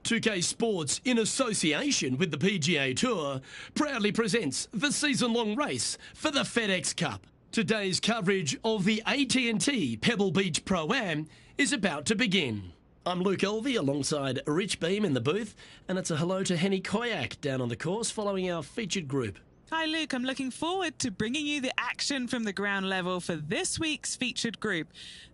2K Sports, in association with the PGA Tour, proudly presents the season-long race for the FedEx Cup. Today's coverage of the AT&T Pebble Beach Pro-Am is about to begin. I'm Luke Elvey alongside Rich Beam in the booth, and it's a hello to Henny Koyak down on the course following our featured group. Hi Luke, I'm looking forward to bringing you the action from the ground level for this week's featured group.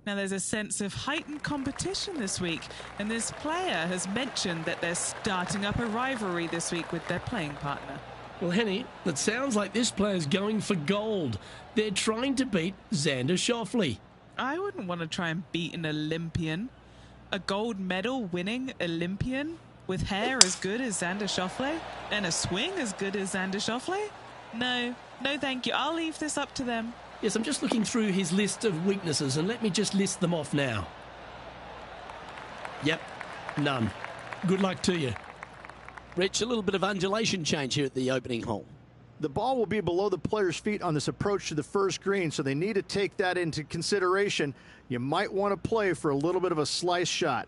Now there's a sense of heightened competition this week, and this player has mentioned that they're starting up a rivalry this week with their playing partner. Well, Henny, it sounds like this player's going for gold. They're trying to beat Xander Schauffele. I wouldn't want to try and beat an Olympian. A gold medal winning Olympian with hair as good as Xander Schauffele and a swing as good as Xander Schauffele? No thank you. I'll leave this up to them. Yes, I'm just looking through his list of weaknesses, and let me just list them off now. Yep, none. Good luck to you. Rich, a little bit of undulation change here at the opening hole. The ball will be below the player's feet on this approach to the first green, so they need to take that into consideration. You might want to play for a little bit of a slice shot.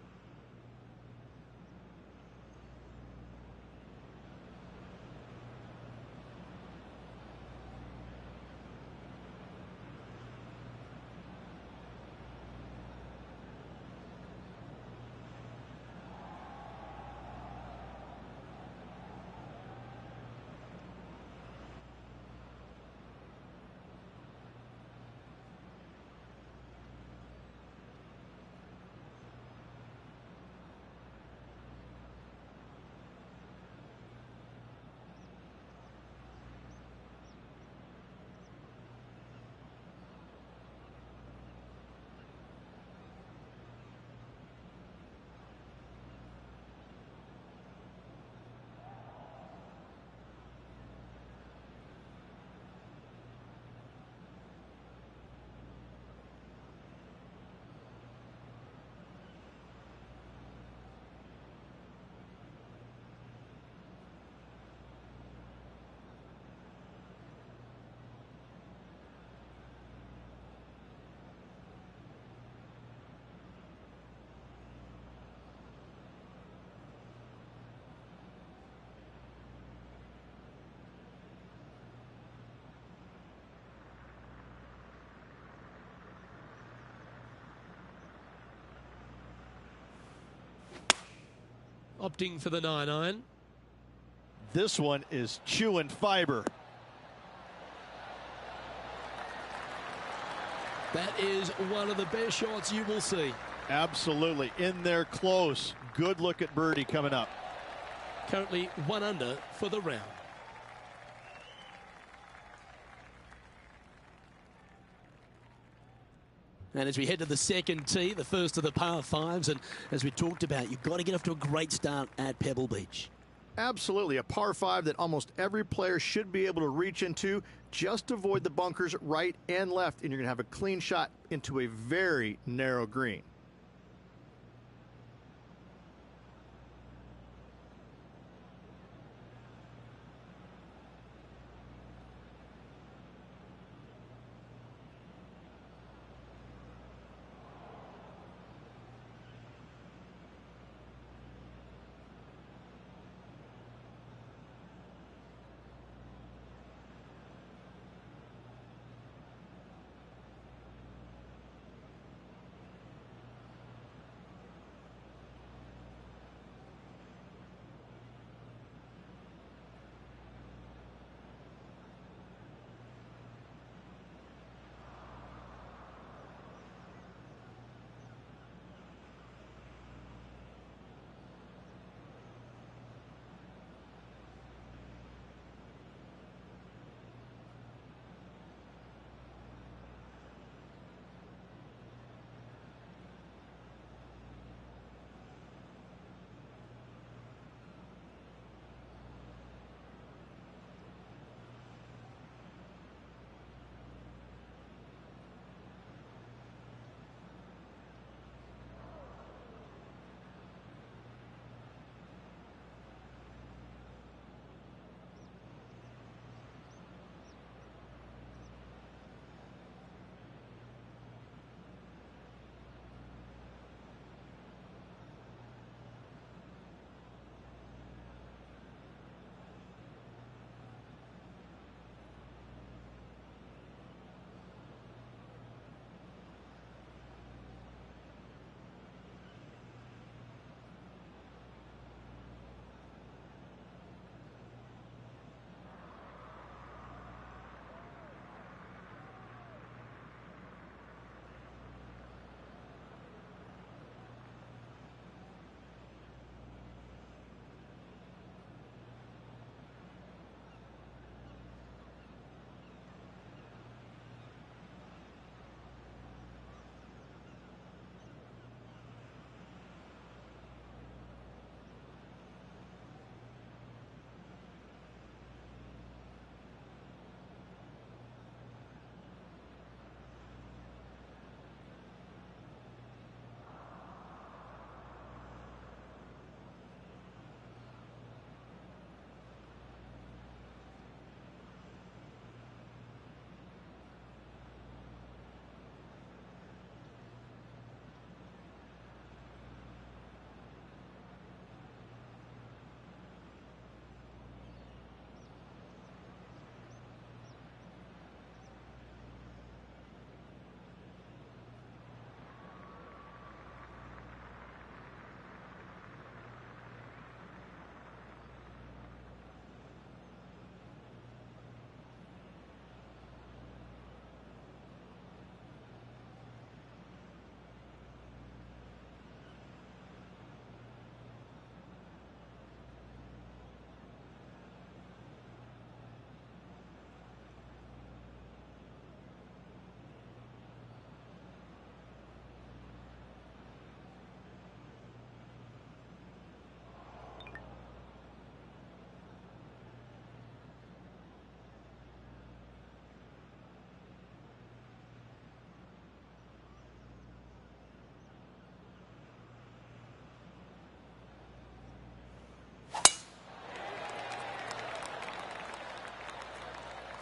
Opting for the 9-iron. This one is chewing fiber. That is one of the best shots you will see. Absolutely. In there close. Good look at birdie coming up. Currently 1 under for the round. And as we head to the second tee, the first of the par fives, and as we talked about, you've got to get off to a great start at Pebble Beach. Absolutely. A par 5 that almost every player should be able to reach into. Just avoid the bunkers right and left, and you're going to have a clean shot into a very narrow green.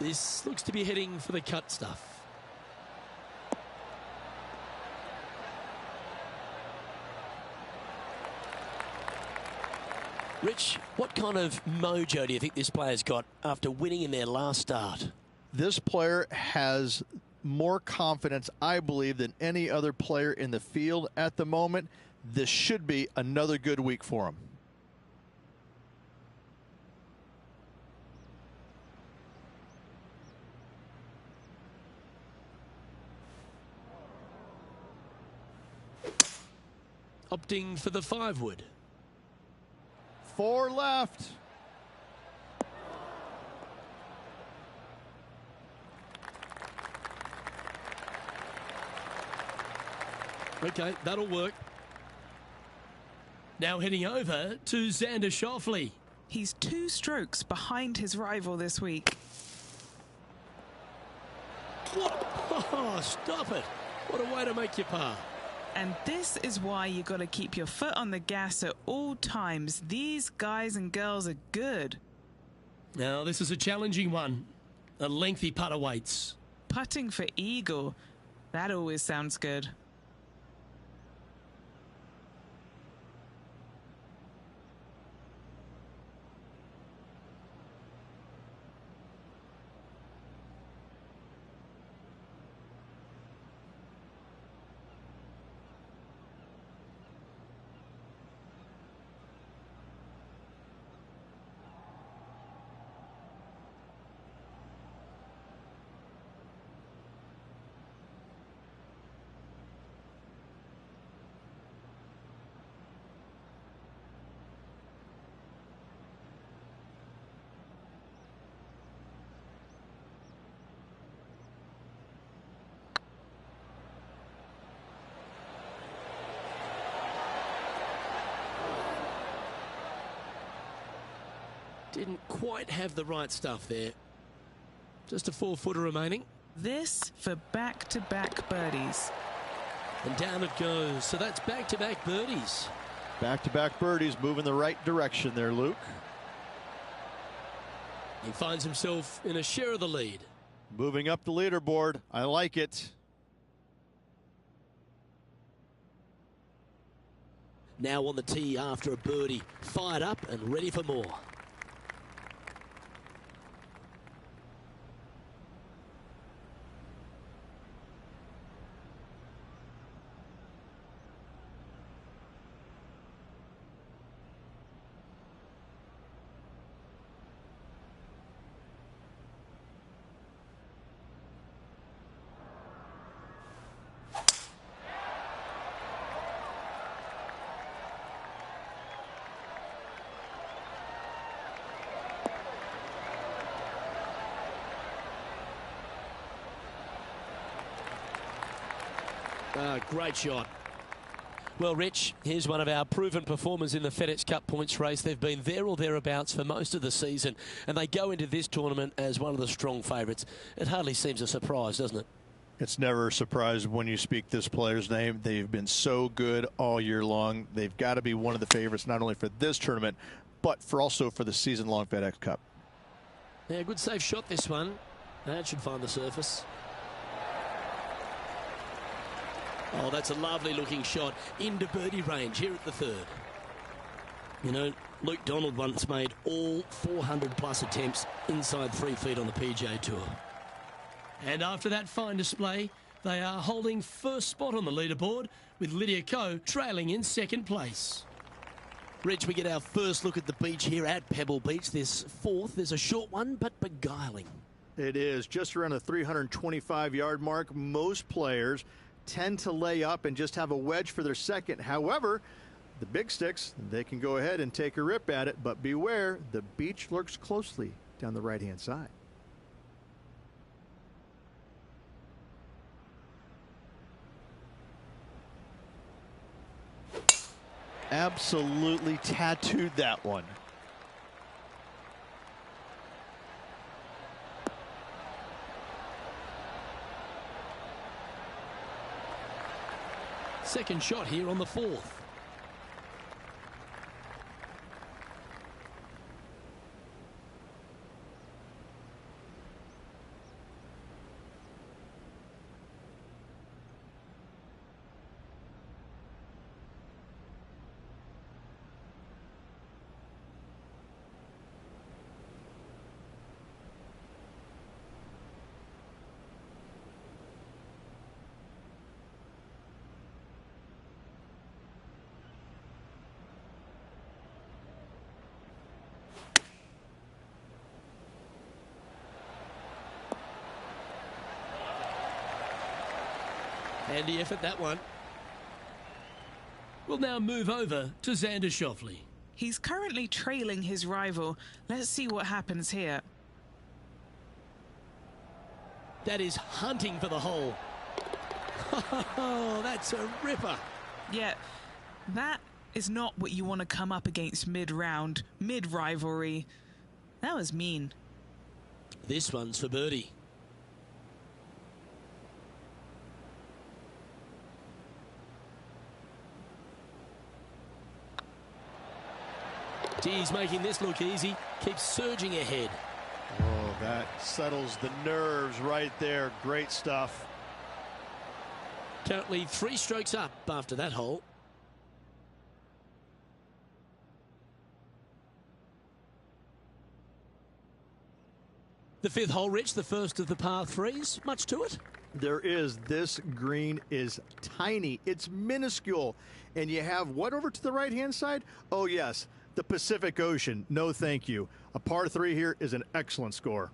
This looks to be heading for the cut stuff. Rich, what kind of mojo do you think this player's got after winning in their last start? This player has more confidence, I believe, than any other player in the field at the moment. This should be another good week for him. Opting for the 5-wood. 4 left. Okay, that'll work. Now heading over to Xander Schauffele. He's 2 strokes behind his rival this week. What? Oh, stop it. What a way to make your par. And this is why you got to keep your foot on the gas at all times. These guys and girls are good. Now this is a challenging one. A lengthy putt awaits. Putting for eagle. That always sounds good. Didn't quite have the right stuff there. Just a 4-footer remaining. This for back-to-back birdies. And down it goes. So that's back-to-back birdies. Back-to-back birdies, moving the right direction there, Luke. He finds himself in a share of the lead. Moving up the leaderboard. I like it. Now on the tee after a birdie. Fired up and ready for more. Great shot. Well, Rich, here's one of our proven performers in the FedEx Cup points race. They've been there or thereabouts for most of the season, and they go into this tournament as one of the strong favourites. It hardly seems a surprise, doesn't it? It's never a surprise when you speak this player's name. They've been so good all year long. They've got to be one of the favorites, not only for this tournament, but also for the season-long FedEx Cup. Yeah, good safe shot, this one. That should find the surface. Oh, that's a lovely looking shot into birdie range here at the 3rd. You know, Luke Donald once made all 400 plus attempts inside 3 feet on the PGA Tour. And after that fine display, they are holding first spot on the leaderboard with Mecacool trailing in 2nd place. Rich, we get our first look at the beach here at Pebble Beach. This 4th is a short one, but beguiling. It is just around the 325-yard mark. Most players tend to lay up and just have a wedge for their 2nd. However, the big sticks, they can go ahead and take a rip at it, but beware, the beach lurks closely down the right-hand side. Absolutely tattooed that one. Second shot here on the 4th. Handy effort, that one. We'll now move over to Xander Schauffele. He's currently trailing his rival. Let's see what happens here. That is hunting for the hole. Oh, that's a ripper. Yeah, that is not what you want to come up against mid-round, mid-rivalry. That was mean. This one's for birdie. He's making this look easy. Keeps surging ahead. Oh, that settles the nerves right there. Great stuff. Currently 3 strokes up after that hole. The 5th hole, Rich, the first of the par 3s. Much to it? There is. This green is tiny. It's minuscule. And you have what over to the right-hand side? Oh, yes, the Pacific Ocean. No, thank you. A par 3 here is an excellent score.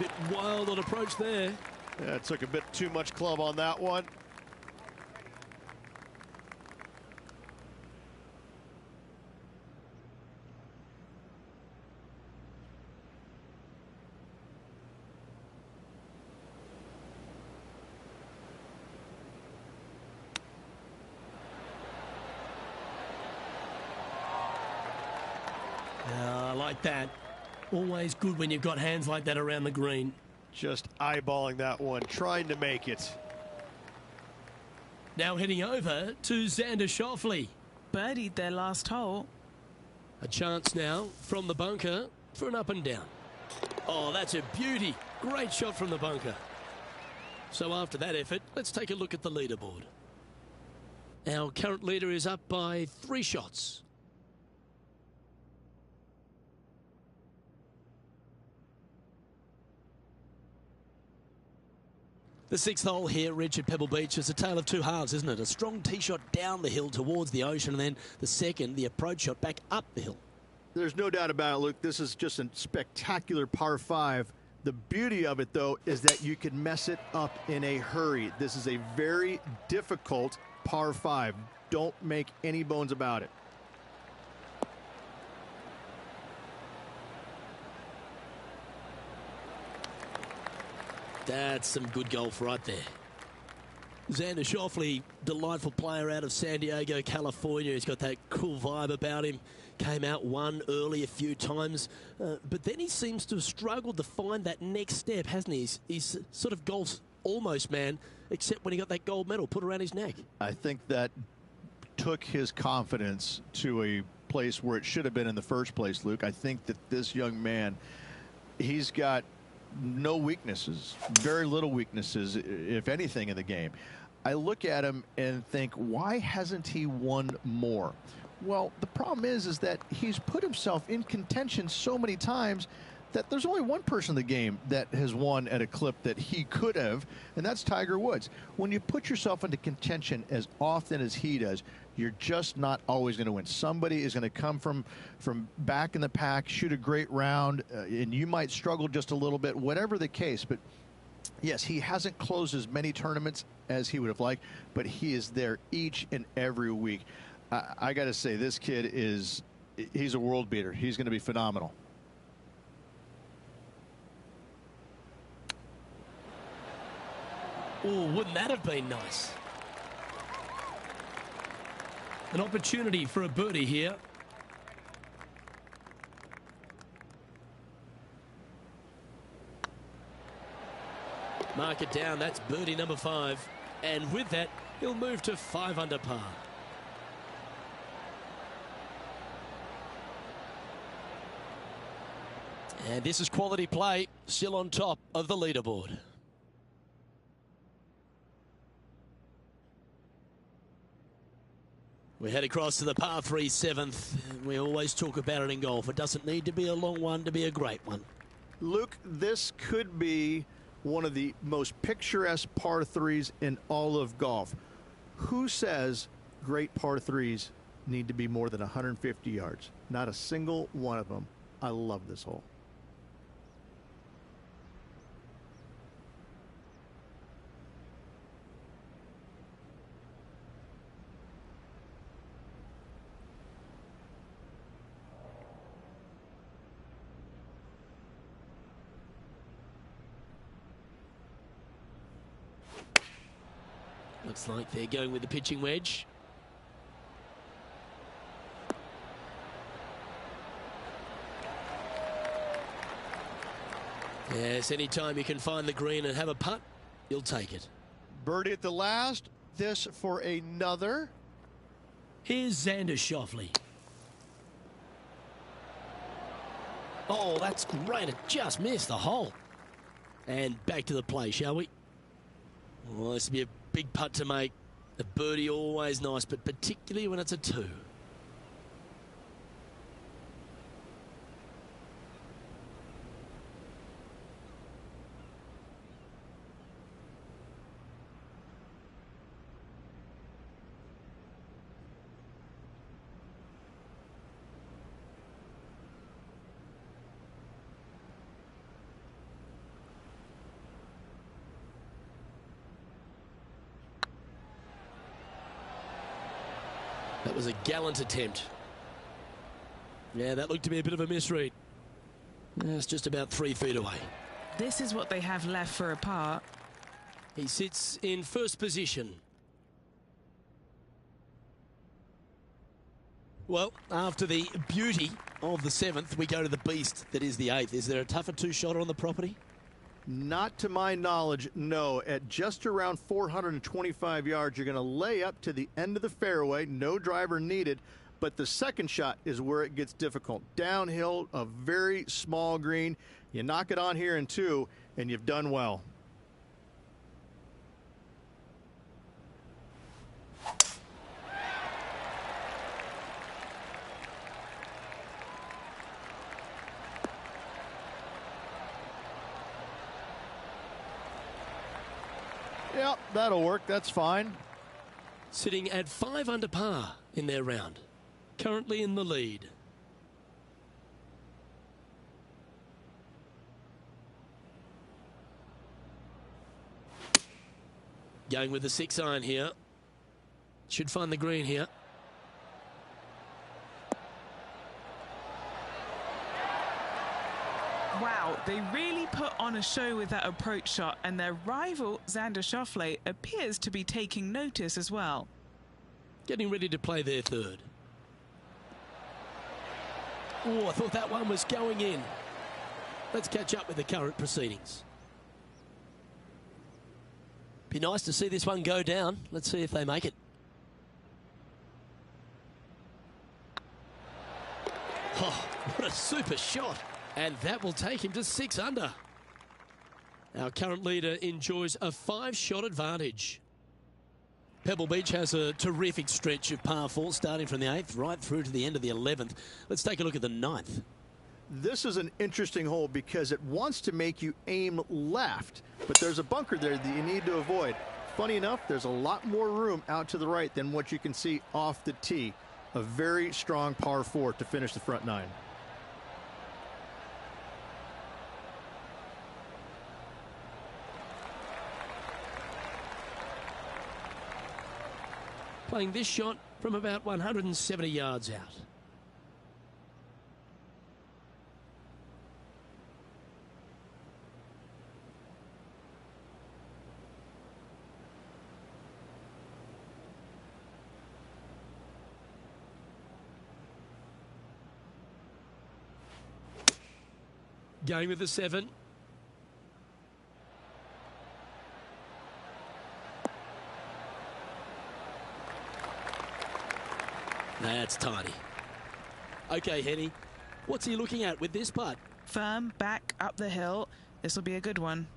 bit wild on approach there. Yeah, it took a bit too much club on that one. I like that. Always good when you've got hands like that around the green. Just eyeballing that one, trying to make it. Now heading over to Xander Schauffele. Birdied their last hole. A chance now from the bunker for an up and down. Oh, that's a beauty. Great shot from the bunker. So after that effort, let's take a look at the leaderboard. Our current leader is up by 3 shots. The 6th hole here, Rich, at Pebble Beach, is a tale of 2 halves, isn't it? A strong tee shot down the hill towards the ocean, and then the second, the approach shot back up the hill. There's no doubt about it, Luke. This is just a spectacular par 5. The beauty of it, though, is that you can mess it up in a hurry. This is a very difficult par 5. Don't make any bones about it. That's some good golf right there. Xander Schauffele, delightful player out of San Diego, California. He's got that cool vibe about him. Came out one early a few times, but then he seems to have struggled to find that next step, hasn't he? He's sort of golf's almost man, except when he got that gold medal put around his neck. I think that took his confidence to a place where it should have been in the first place, Luke. I think that this young man, he's got no weaknesses, very little weaknesses, if anything, in the game. I look at him and think, why hasn't he won more? Well, the problem is that he's put himself in contention so many times that there's only one person in the game that has won at a clip that he could have, and that's Tiger Woods. When you put yourself into contention as often as he does, you're just not always going to win. Somebody is going to come from back in the pack, shoot a great round, and you might struggle just a little bit, whatever the case. But yes, he hasn't closed as many tournaments as he would have liked, but he is there each and every week. I got to say, this kid he's a world beater. He's going to be phenomenal. Oh, wouldn't that have been nice? An opportunity for a birdie here. Mark it down. That's birdie number 5. And with that, he'll move to 5 under par. And this is quality play, still on top of the leaderboard. We head across to the par 3 7th. We always talk about it in golf. It doesn't need to be a long one to be a great one. Luke, this could be one of the most picturesque par 3s in all of golf. Who says great par 3s need to be more than 150 yards? Not a single one of them. I love this hole. Looks like they're going with the pitching wedge. Yes, anytime you can find the green and have a putt, you'll take it. Birdie at the last. This for another. Here's Xander Schauffele. Oh, that's great. It just missed the hole. And back to the play, shall we? Well, this will be a big putt to make. A birdie always nice, but particularly when it's a 2. That was a gallant attempt. Yeah, that looked to be a bit of a misread. It's just about 3 feet away. This is what they have left for a par. He sits in first position. Well, after the beauty of the 7th, we go to the beast that is the 8th. Is there a tougher 2-shotter on the property? Not to my knowledge, no. At just around 425 yards, you're going to lay up to the end of the fairway. No driver needed. But the second shot is where it gets difficult. Downhill, a very small green. You knock it on here in 2, and you've done well. Yep, that'll work. That's fine. Sitting at 5 under par in their round. Currently in the lead. Going with the 6-iron here. Should find the green here. Wow, they really put on a show with that approach shot, and their rival, Xander Schauffele, appears to be taking notice as well. Getting ready to play their 3rd. Oh, I thought that one was going in. Let's catch up with the current proceedings. Be nice to see this one go down. Let's see if they make it. Oh, what a super shot. And that will take him to 6 under. Our current leader enjoys a 5-shot advantage. Pebble Beach has a terrific stretch of par 4 starting from the 8th right through to the end of the 11th. Let's take a look at the 9th. This is an interesting hole because it wants to make you aim left, but there's a bunker there that you need to avoid. Funny enough, there's a lot more room out to the right than what you can see off the tee. A very strong par 4 to finish the front 9. Playing this shot from about 170 yards out. Going with the 7. That's tiny. Okay, Henny, what's he looking at with this putt? Firm, back, up the hill. This will be a good one.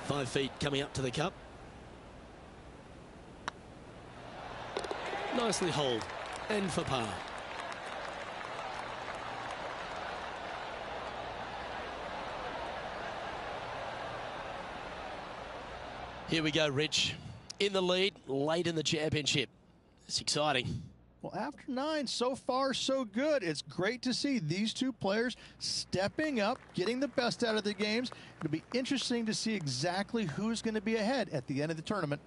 Five feet coming up to the cup. Nicely holed and for par. Here we go, Rich. In the lead, late in the championship. It's exciting. Well, after 9, so far so good. It's great to see these two players stepping up, getting the best out of the games. It'll be interesting to see exactly who's going to be ahead at the end of the tournament.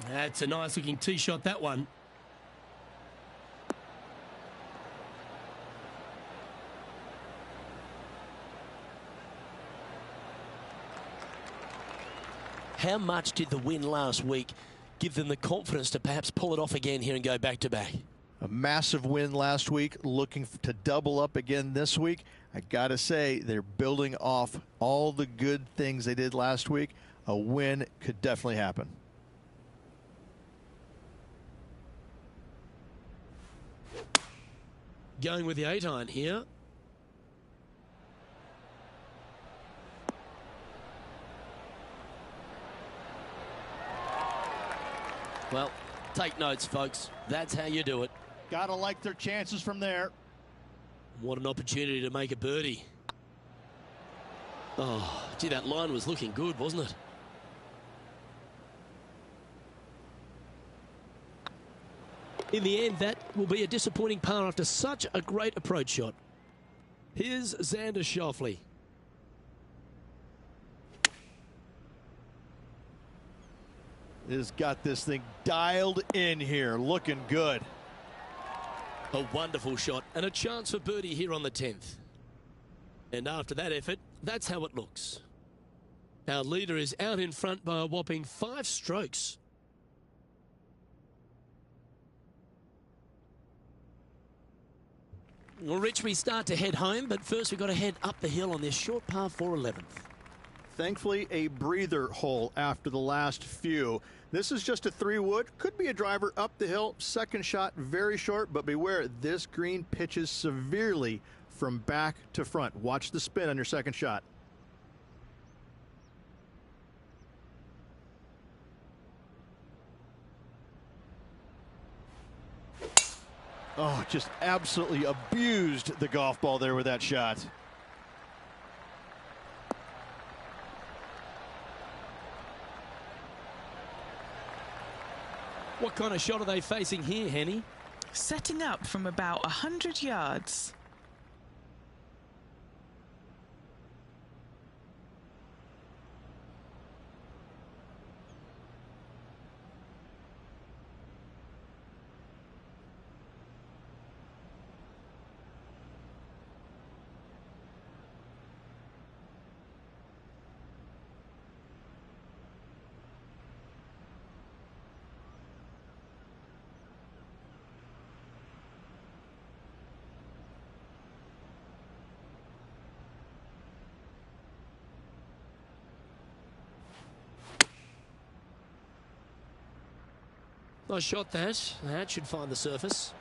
That's a nice looking tee shot, that one. How much did the win last week give them the confidence to perhaps pull it off again here and go back-to-back? A massive win last week, looking to double up again this week. I got to say, they're building off all the good things they did last week. A win could definitely happen. Going with the 8-iron here. Well, Take notes, folks. That's how you do it. Gotta like their chances from there. What an opportunity to make a birdie. Oh, gee, that line was looking good, wasn't it? In the end, that will be a disappointing par after such a great approach shot. Here's Xander Schauffele. Has got this thing dialed in here, looking good. A wonderful shot and a chance for birdie here on the 10th. And after that effort, that's how it looks. Our leader is out in front by a whopping 5 strokes. Well, Rich, we start to head home, but first we've got to head up the hill on this short par 4 11th. Thankfully, a breather hole after the last few. This is just a 3-wood. Could be a driver up the hill. Second shot, very short, but beware, this green pitches severely from back to front. Watch the spin on your second shot. Oh, just absolutely abused the golf ball there with that shot. What kind of shot are they facing here, Henny? Setting up from about 100 yards. Nice shot that. That should find the surface.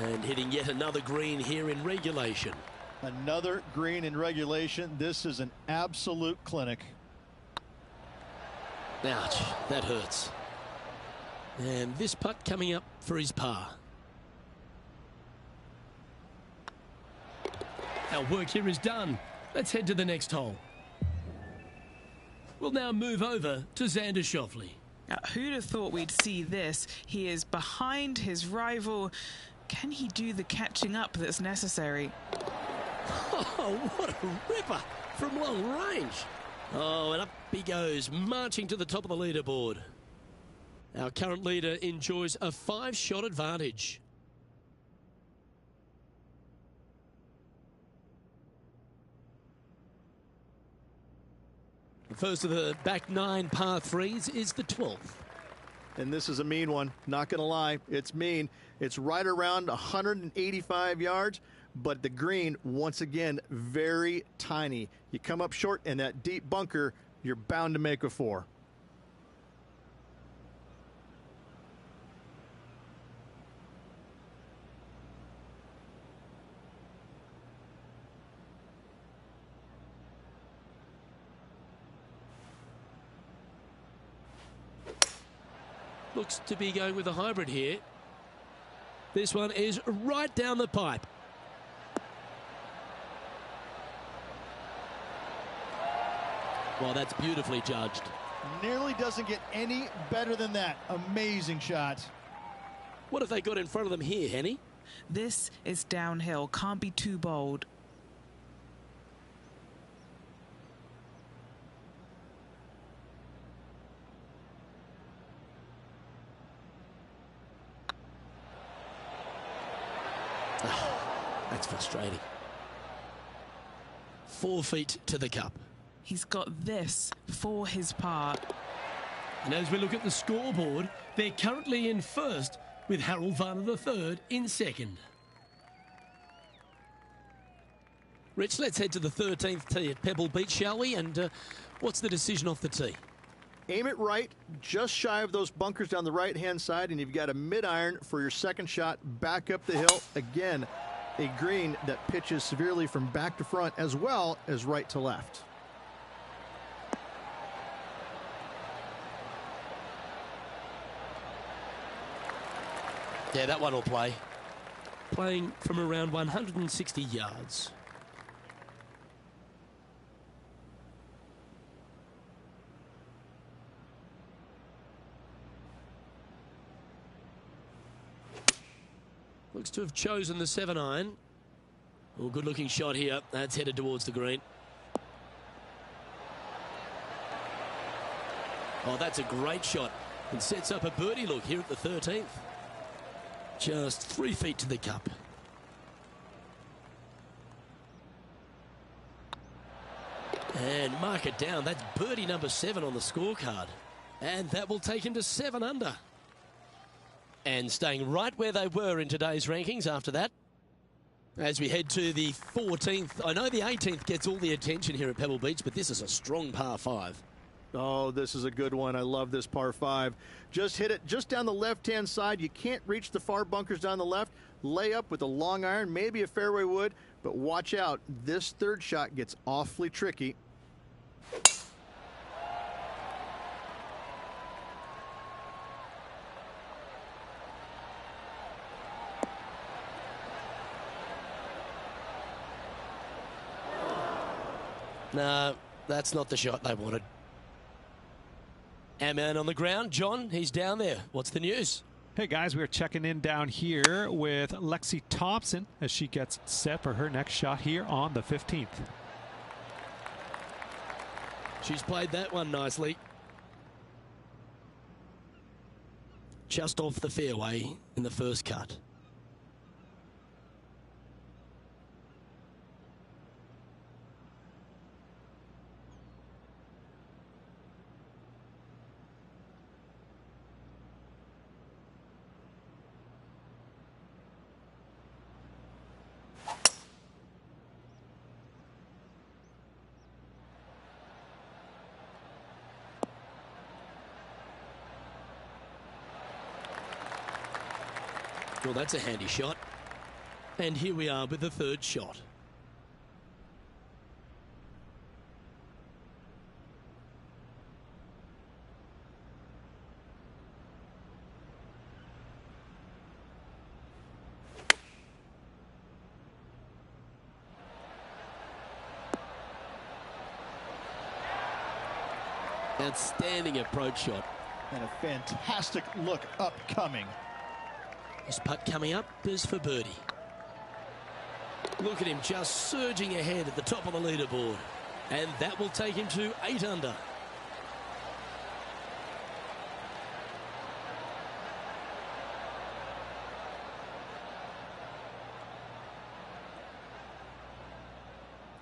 And hitting yet another green here in regulation. Another green in regulation. This is an absolute clinic. Ouch, that hurts. And this putt coming up for his par. Our work here is done. Let's head to the next hole. We'll now move over to Xander Schauffele. Who'd have thought we'd see this? He is behind his rival. Can he do the catching up that's necessary? Oh, what a ripper from long range. Oh, and up he goes, marching to the top of the leaderboard. Our current leader enjoys a 5-shot advantage. The first of the back 9 par 3s is the 12th. And this is a mean one, not going to lie. It's mean. It's right around 185 yards, but the green, once again, very tiny. You come up short in that deep bunker, you're bound to make a 4. Looks to be going with a hybrid here. This one is right down the pipe. Well, that's beautifully judged. Nearly doesn't get any better than that. Amazing shot. What have they got in front of them here, Henny? This is downhill. Can't be too bold. That's frustrating. 4 feet to the cup. He's got this for his part. And as we look at the scoreboard, they're currently in first with Harold Varner III in second. Rich, let's head to the 13th tee at Pebble Beach, shall we? And what's the decision off the tee? Aim it right, just shy of those bunkers down the right-hand side, and you've got a mid-iron for your second shot back up the hill. Again, a green that pitches severely from back to front as well as right to left. Yeah, that one will play. Playing from around 160 yards. Looks to have chosen the 7-iron. Oh, good looking shot here. That's headed towards the green. Oh, that's a great shot. And sets up a birdie look here at the 13th. Just 3 feet to the cup. And mark it down. That's birdie number 7 on the scorecard. And that will take him to 7 under. And staying right where they were in today's rankings after that. As we head to the 14th. I know the 18th gets all the attention here at Pebble Beach, but this is a strong par 5. Oh, this is a good one. I love this par 5. Just hit it just down the left-hand side. You can't reach the far bunkers down the left. Lay up with a long iron, maybe a fairway wood, but watch out. This third shot gets awfully tricky. No, that's not the shot they wanted. Our man on the ground, John, he's down there. What's the news? Hey guys, we're checking in down here with Lexi Thompson as she gets set for her next shot here on the 15th. She's played that one nicely. Just off the fairway in the first cut. Well, that's a handy shot. And here we are with the third shot. Outstanding approach shot. And a fantastic look upcoming. This putt coming up is for birdie. Look at him just surging ahead at the top of the leaderboard. And that will take him to 8 under.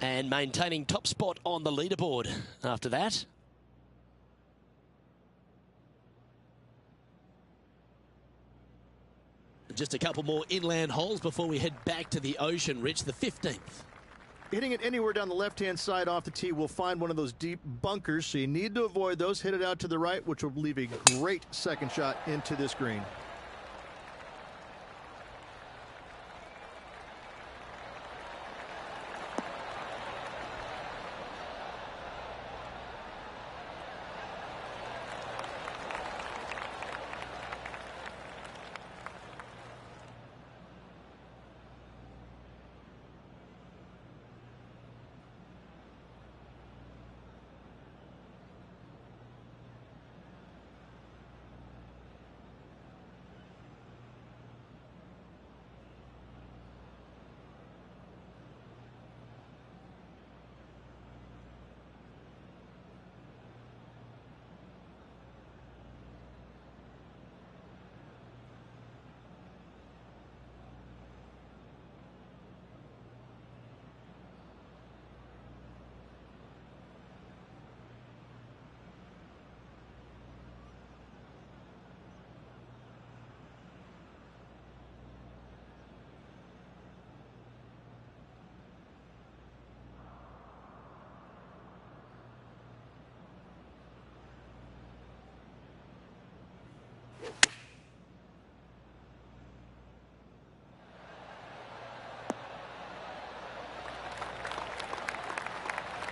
And maintaining top spot on the leaderboard after that. Just a couple more inland holes before we head back to the ocean. Rich, the 15th. Hitting it anywhere down the left-hand side off the tee will find one of those deep bunkers, so you need to avoid those. Hit it out to the right, which will leave a great second shot into this green.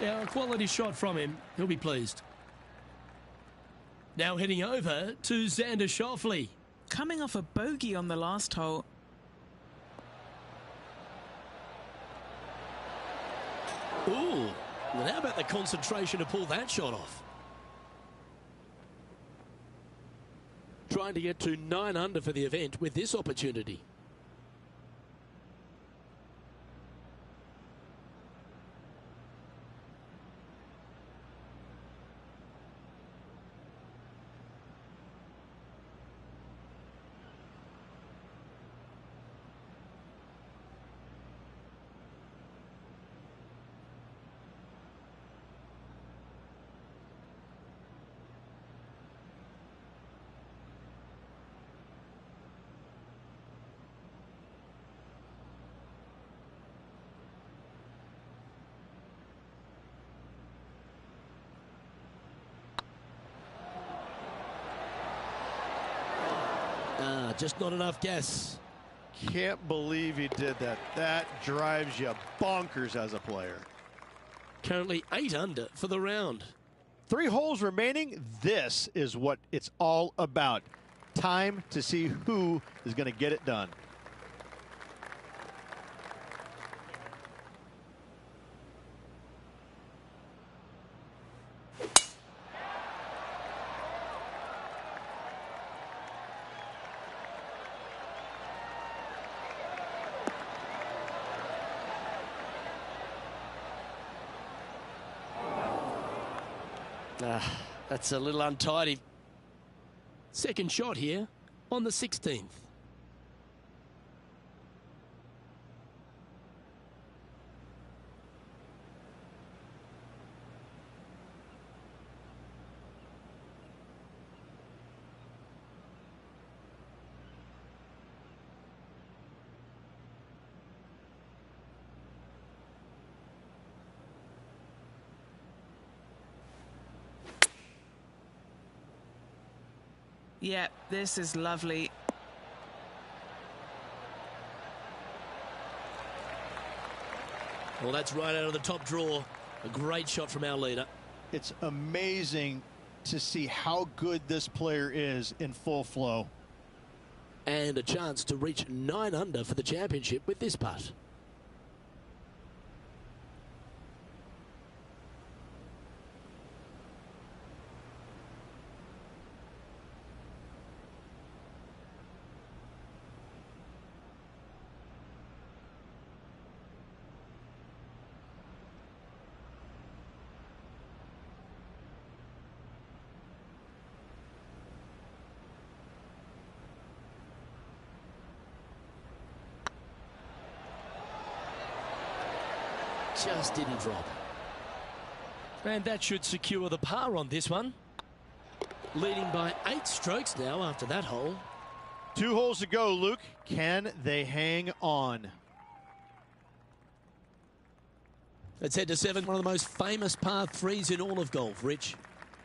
Now, a quality shot from him. He'll be pleased. Now heading over to Xander Schauffele. coming off a bogey on the last hole. Ooh, and how about the concentration to pull that shot off? Trying to get to 9 under for the event with this opportunity. Just not enough gas. Can't believe he did that. That drives you bonkers as a player. Currently 8 under for the round. 3 holes remaining. This is what it's all about. Time to see who is going to get it done. That's a little untidy. Second shot here on the 16th. Yeah, this is lovely. Well, that's right out of the top draw. A great shot from our leader. It's amazing to see how good this player is in full flow. And a chance to reach 9 under for the championship with this putt. Just didn't drop. And that should secure the par on this one. Leading by 8 strokes now after that hole. 2 holes to go, Luke. Can they hang on? Let's head to 7. One of the most famous par 3s in all of golf, Rich.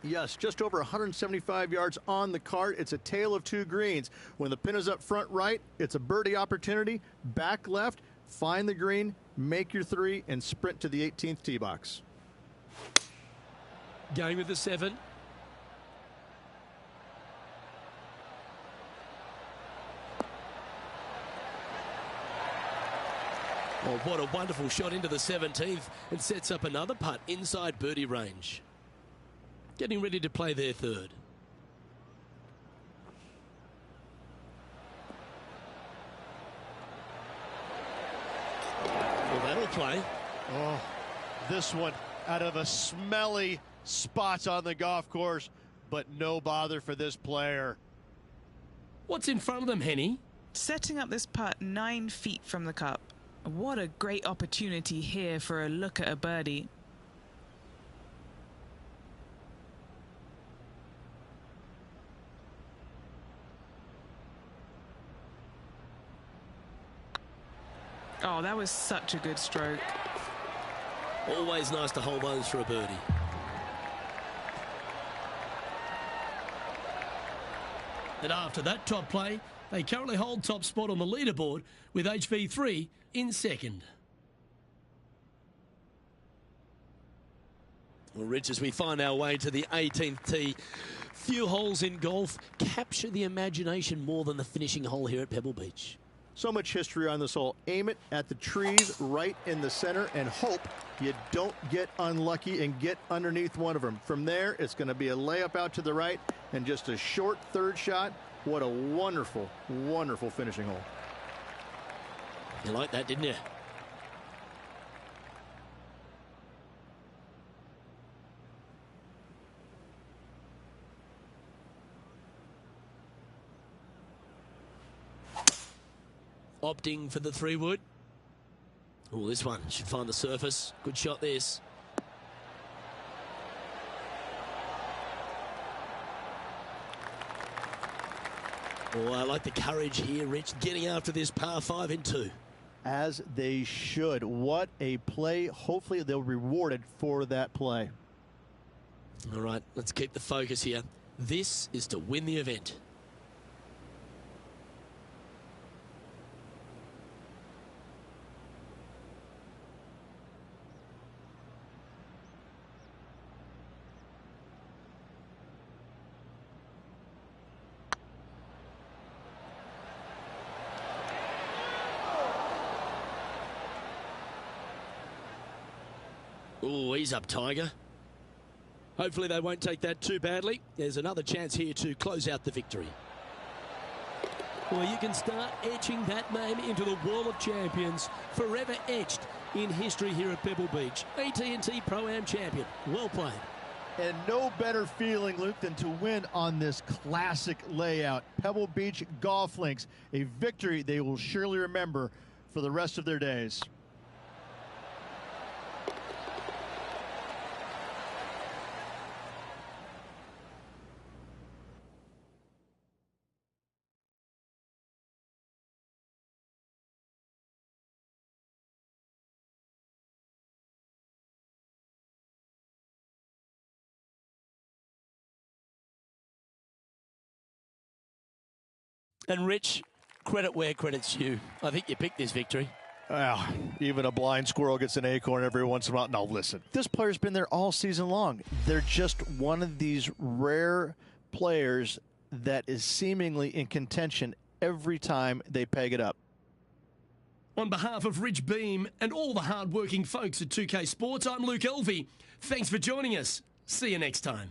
Yes, just over 175 yards on the cart. It's a tale of 2 greens. When the pin is up front right, it's a birdie opportunity. Back left, find the green, make your 3, and sprint to the 18th tee box. Going with the 7. Oh, what a wonderful shot into the 17th, and sets up another putt inside birdie range. Getting ready to play their 3rd. Well, that'll play. Oh, this one out of a smelly spot on the golf course, but no bother for this player. What's in front of them, Henny? Setting up this putt 9 feet from the cup. What a great opportunity here for a look at a birdie. Oh, that was such a good stroke. Always nice to hold those for a birdie. And after that top play, they currently hold top spot on the leaderboard with HV3 in 2nd. Well, Rich, as we find our way to the 18th tee Few holes in golf capture the imagination more than the finishing hole here at Pebble Beach. So much history on this hole. Aim it at the trees right in the center and hope you don't get unlucky and get underneath one of them. From there, it's going to be a layup out to the right and just a short third shot. What a wonderful, wonderful finishing hole. You like that, didn't you? Opting for the 3-wood. Oh, this one should find the surface. Good shot, this. Oh, I like the courage here, Rich, getting after this par 5 in 2. As they should. What a play. Hopefully they'll be rewarded for that play. All right, let's keep the focus here. This is to win the event. Oh, he's up, Tiger. Hopefully they won't take that too badly. There's another chance here to close out the victory. Well, you can start etching that name into the Wall of Champions, forever etched in history here at Pebble Beach. AT&T Pro-Am champion. Well played. And no better feeling, Luke, than to win on this classic layout. Pebble Beach Golf Links, a victory they will surely remember for the rest of their days. And Rich, credit where credit's due. I think you picked this victory. Well, even a blind squirrel gets an acorn every once in a while. No, listen. This player's been there all season long. They're just one of these rare players that is seemingly in contention every time they peg it up. On behalf of Rich Beam and all the hard-working folks at 2K Sports, I'm Luke Elvey. Thanks for joining us. See you next time.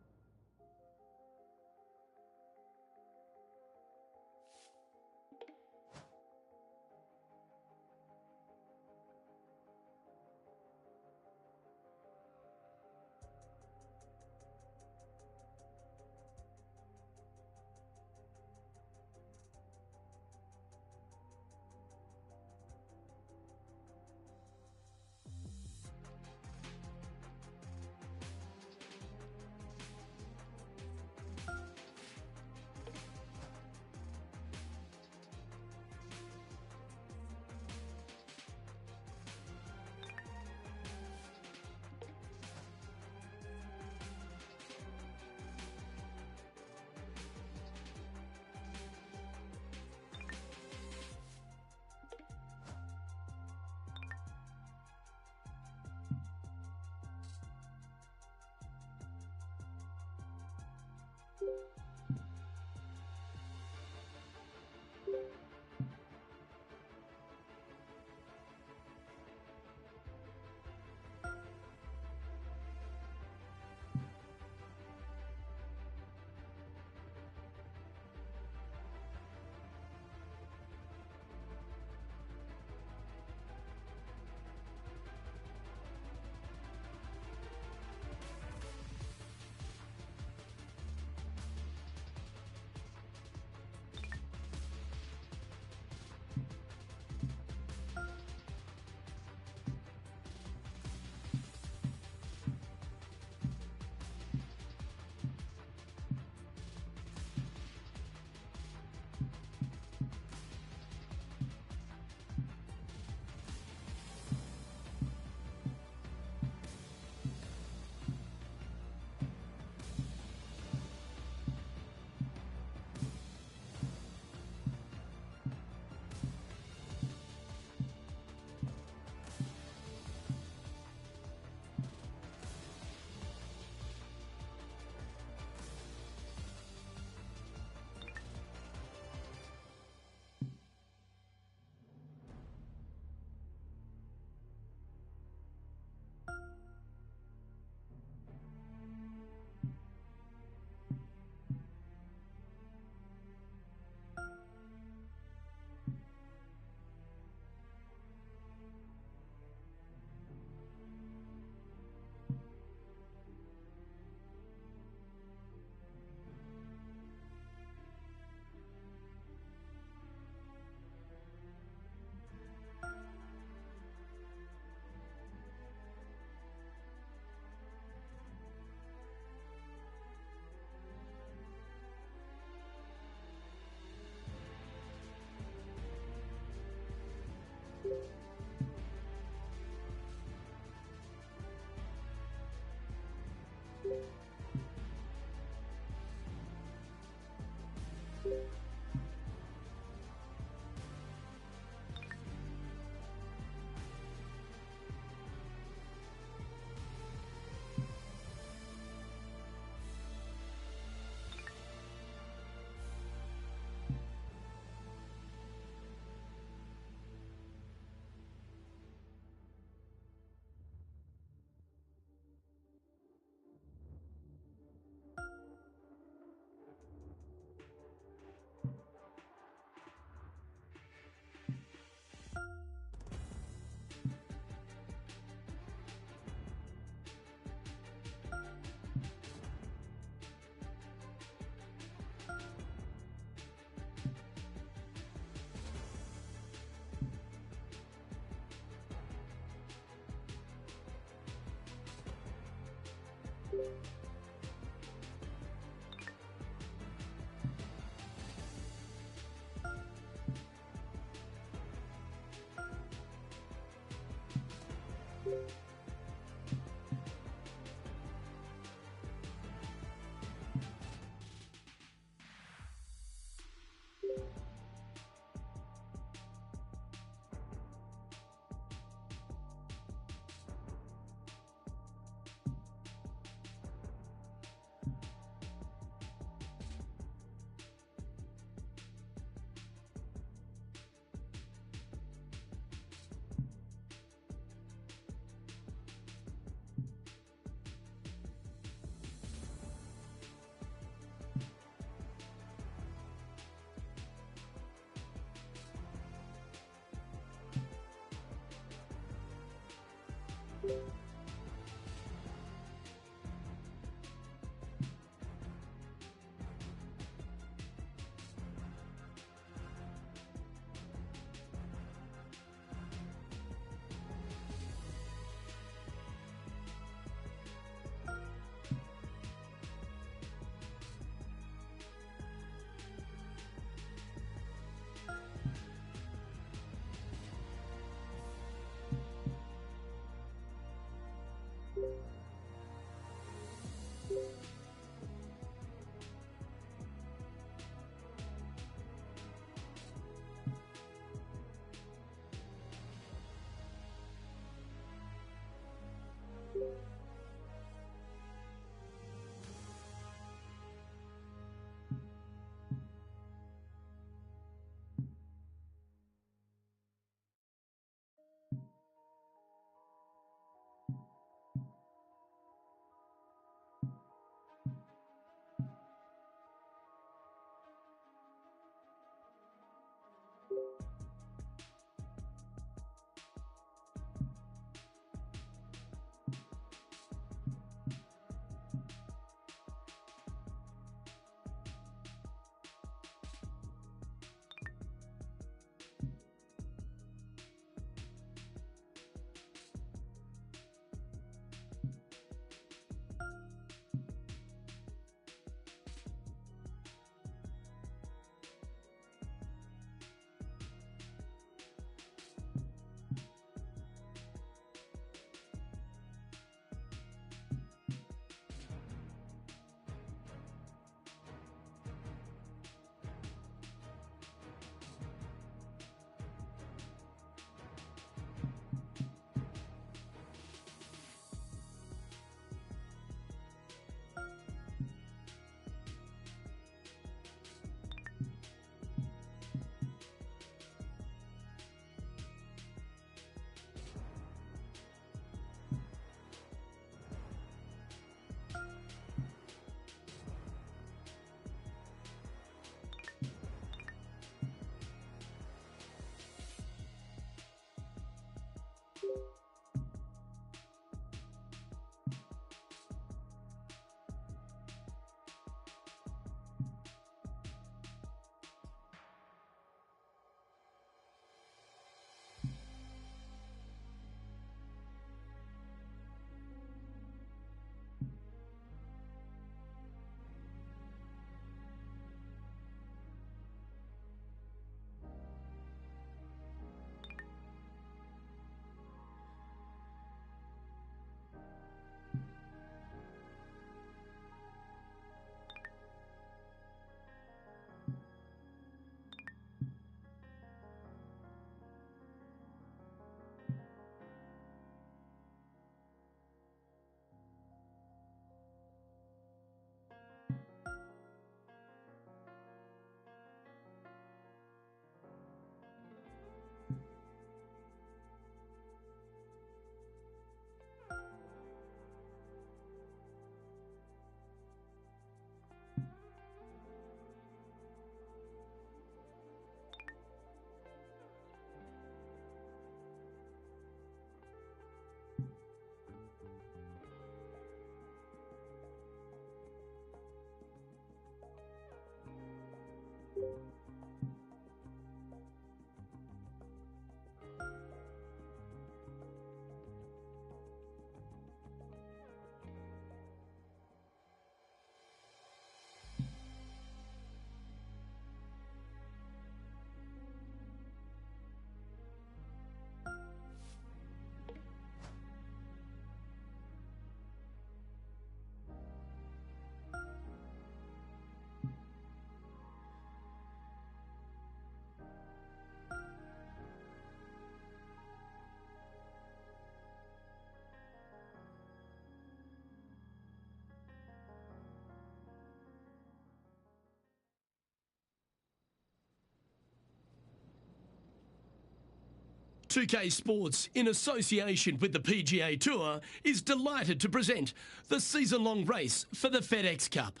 2K Sports, in association with the PGA Tour, is delighted to present the season-long race for the FedEx Cup.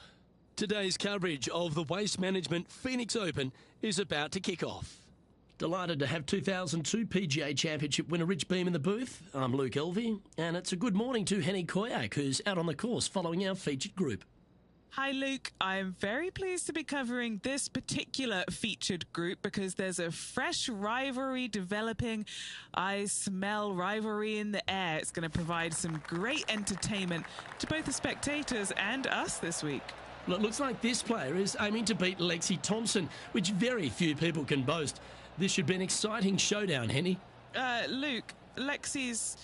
Today's coverage of the Waste Management Phoenix Open is about to kick off. Delighted to have 2002 PGA Championship winner Rich Beem in the booth. I'm Luke Elvey, and it's a good morning to Henny Koyak, who's out on the course following our featured group. Hi Luke, I'm very pleased to be covering this particular featured group because there's a fresh rivalry developing. I smell rivalry in the air. It's going to provide some great entertainment to both the spectators and us this week. Well, it looks like this player is aiming to beat Lexi Thompson, which very few people can boast. This should be an exciting showdown, Henny. Luke, Lexi's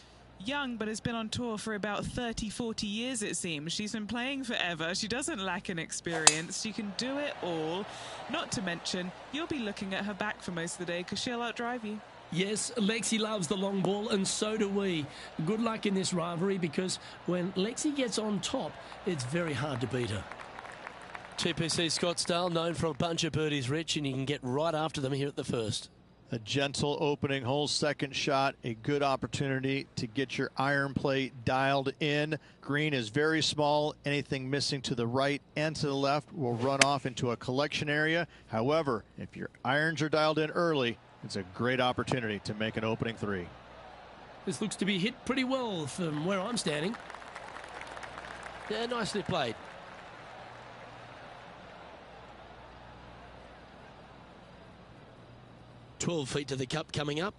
young but has been on tour for about 30-40 years, it seems. She's been playing forever. She doesn't lack in experience. She can do it all. Not to mention, you'll be looking at her back for most of the day because she'll outdrive you. Yes, Lexi loves the long ball, and so do we. Good luck in this rivalry because when Lexi gets on top, it's very hard to beat her. TPC Scottsdale, known for a bunch of birdies, Rich, and you can get right after them here at the first. A gentle opening hole, second shot, a good opportunity to get your iron play dialed in. Green is very small. Anything missing to the right and to the left will run off into a collection area. However, if your irons are dialed in early, it's a great opportunity to make an opening three. This looks to be hit pretty well from where I'm standing. Yeah, nicely played. "12 feet to the cup coming up.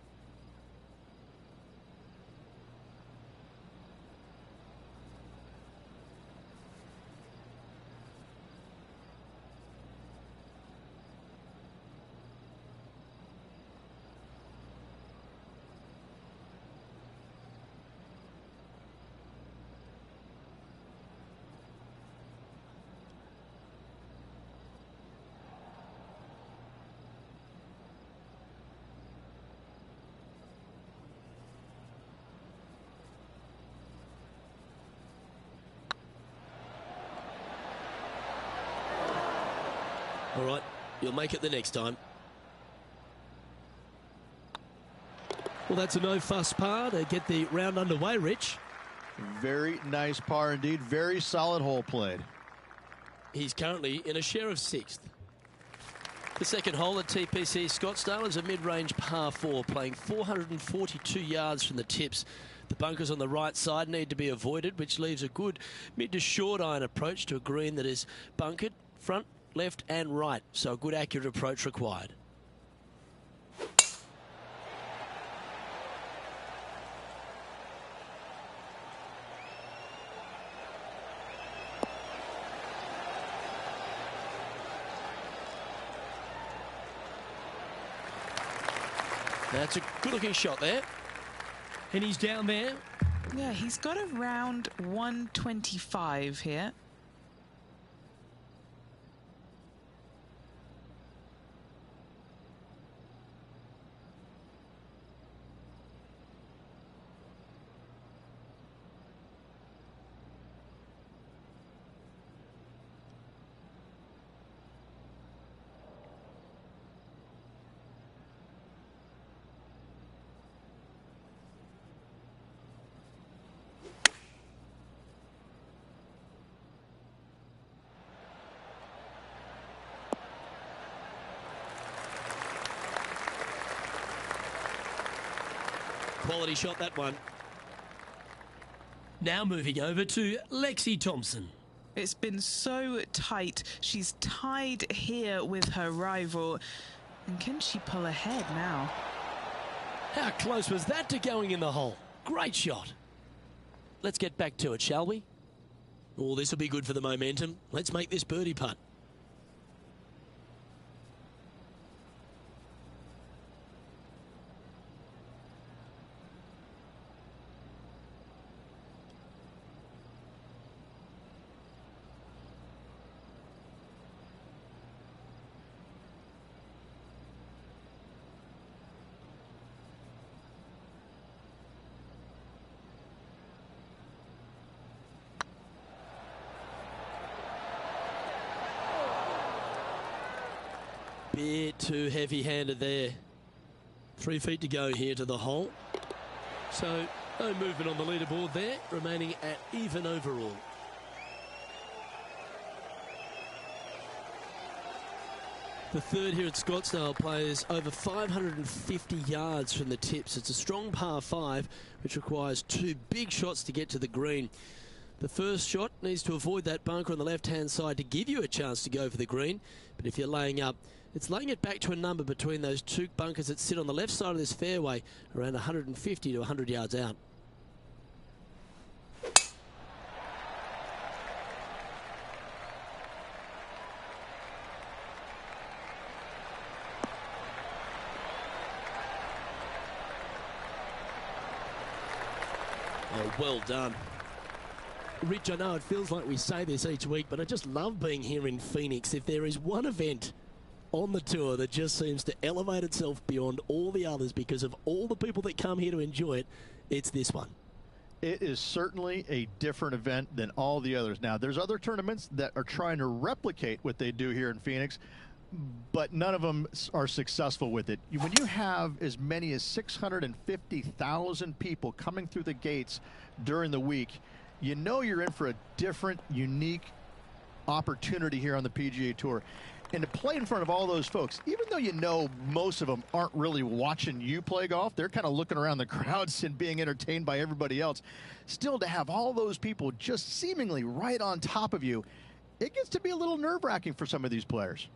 All right, you'll make it the next time." Well, that's a no-fuss par to get the round underway, Rich. Very nice par indeed. Very solid hole played. He's currently in a share of 6th. The second hole at TPC Scottsdale is a mid-range par 4, playing 442 yards from the tips. The bunkers on the right side need to be avoided, which leaves a good mid to short iron approach to a green that is bunkered front, left and right, so a good accurate approach required. That's a good looking shot there. And he's down there. Yeah, he's got around 125 here. Quality shot, that one. Now moving over to Lexi Thompson. It's been so tight. She's tied here with her rival. And can she pull ahead now? How close was that to going in the hole? Great shot. Let's get back to it, shall we? Oh, this will be good for the momentum. Let's make this birdie putt. Bit too heavy-handed there. 3 feet to go here to the hole. So no movement on the leaderboard there, remaining at even overall. The third here at Scottsdale plays over 550 yards from the tips. It's a strong par 5, which requires 2 big shots to get to the green. The first shot needs to avoid that bunker on the left-hand side to give you a chance to go for the green. But if you're laying up, it's laying it back to a number between those 2 bunkers that sit on the left side of this fairway, around 150 to 100 yards out. Oh, well done. Rich, I know it feels like we say this each week, but I just love being here in Phoenix. If there is one event on the tour that just seems to elevate itself beyond all the others because of all the people that come here to enjoy it, it's this one. It is certainly a different event than all the others. Now, there's other tournaments that are trying to replicate what they do here in Phoenix, but none of them are successful with it. When you have as many as 650,000 people coming through the gates during the week, you know you're in for a different, unique opportunity here on the PGA Tour. And to play in front of all those folks, even though you know most of them aren't really watching you play golf, they're kind of looking around the crowds and being entertained by everybody else. Still, to have all those people just seemingly right on top of you, it gets to be a little nerve-wracking for some of these players.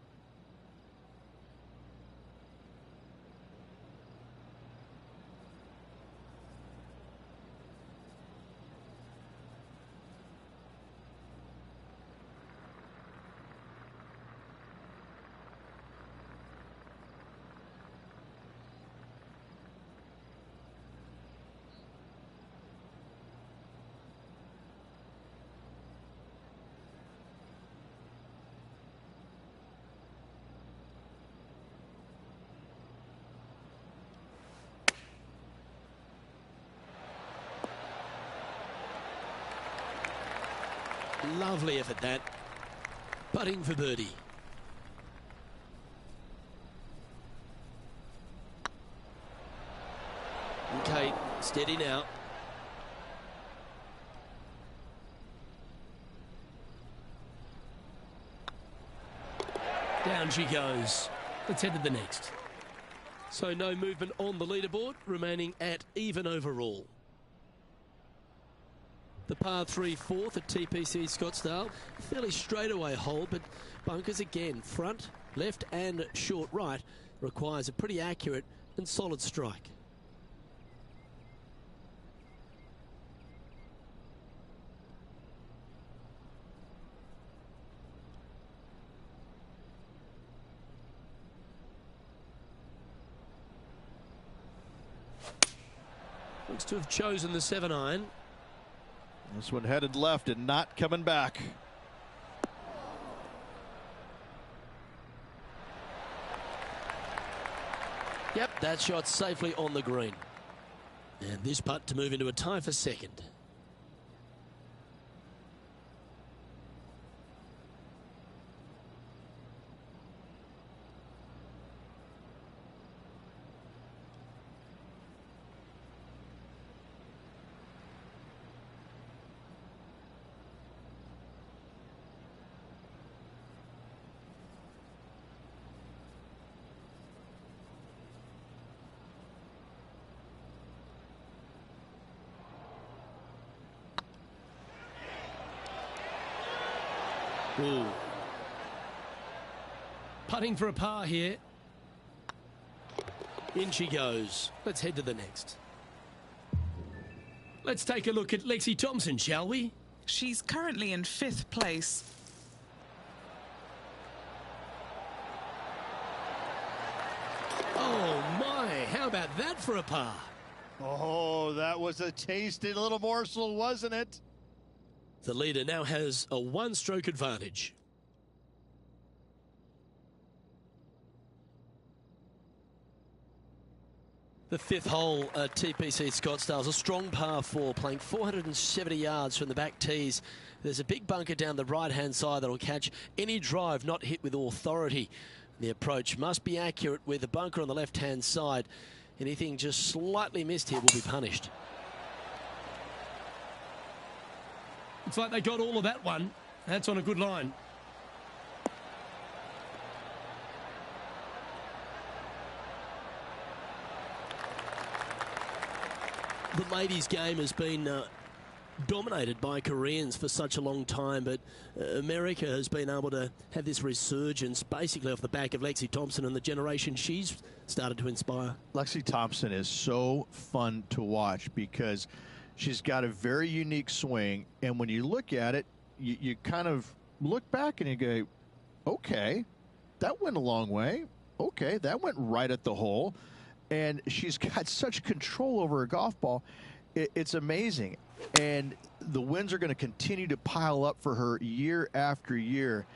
Lovely effort that. Putting for birdie. Okay, steady now. Down she goes. Let's head to the next. So no movement on the leaderboard, remaining at even overall. The par 3 fourth at TPC Scottsdale, fairly straightaway hole, but bunkers again, front, left and short right, requires a pretty accurate and solid strike. Looks to have chosen the 7-iron. This one headed left and not coming back. Yep, that shot safely on the green. And this putt to move into a tie for second. Ooh. Putting for a par here. In she goes. Let's head to the next. Let's take a look at Lexi Thompson, shall we? She's currently in 5th place. Oh my, how about that for a par? Oh, that was a tasty little morsel, wasn't it? The leader now has a 1-stroke advantage. The 5th hole at TPC Scottsdale is a strong par 4, playing 470 yards from the back tees. There's a big bunker down the right-hand side that will catch any drive not hit with authority. The approach must be accurate with the bunker on the left-hand side. Anything just slightly missed here will be punished. Looks like they got all of that one. That's on a good line. The ladies' game has been dominated by Koreans for such a long time, but America has been able to have this resurgence basically off the back of Lexi Thompson and the generation she's started to inspire. Lexi Thompson is so fun to watch because she's got a very unique swing, and when you look at it, you kind of look back and you go, okay, that went a long way. Okay, that went right at the hole. And she's got such control over her golf ball. It's amazing. And the wins are going to continue to pile up for her year after year.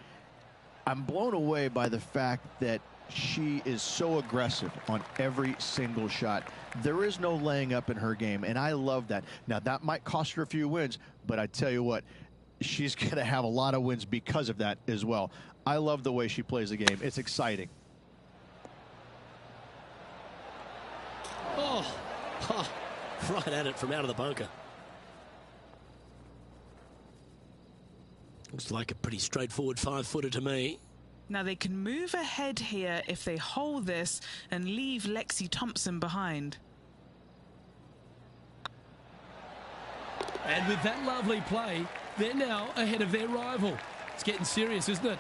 I'm blown away by the fact that she is so aggressive on every single shot. There is no laying up in her game, and I love that. Now, that might cost her a few wins, but I tell you what, she's going to have a lot of wins because of that as well. I love the way she plays the game. It's exciting. Oh, right at it from out of the bunker. Looks like a pretty straightforward 5-footer to me. Now they can move ahead here if they hold this and leave Lexi Thompson behind. And with that lovely play, they're now ahead of their rival. It's getting serious, isn't it?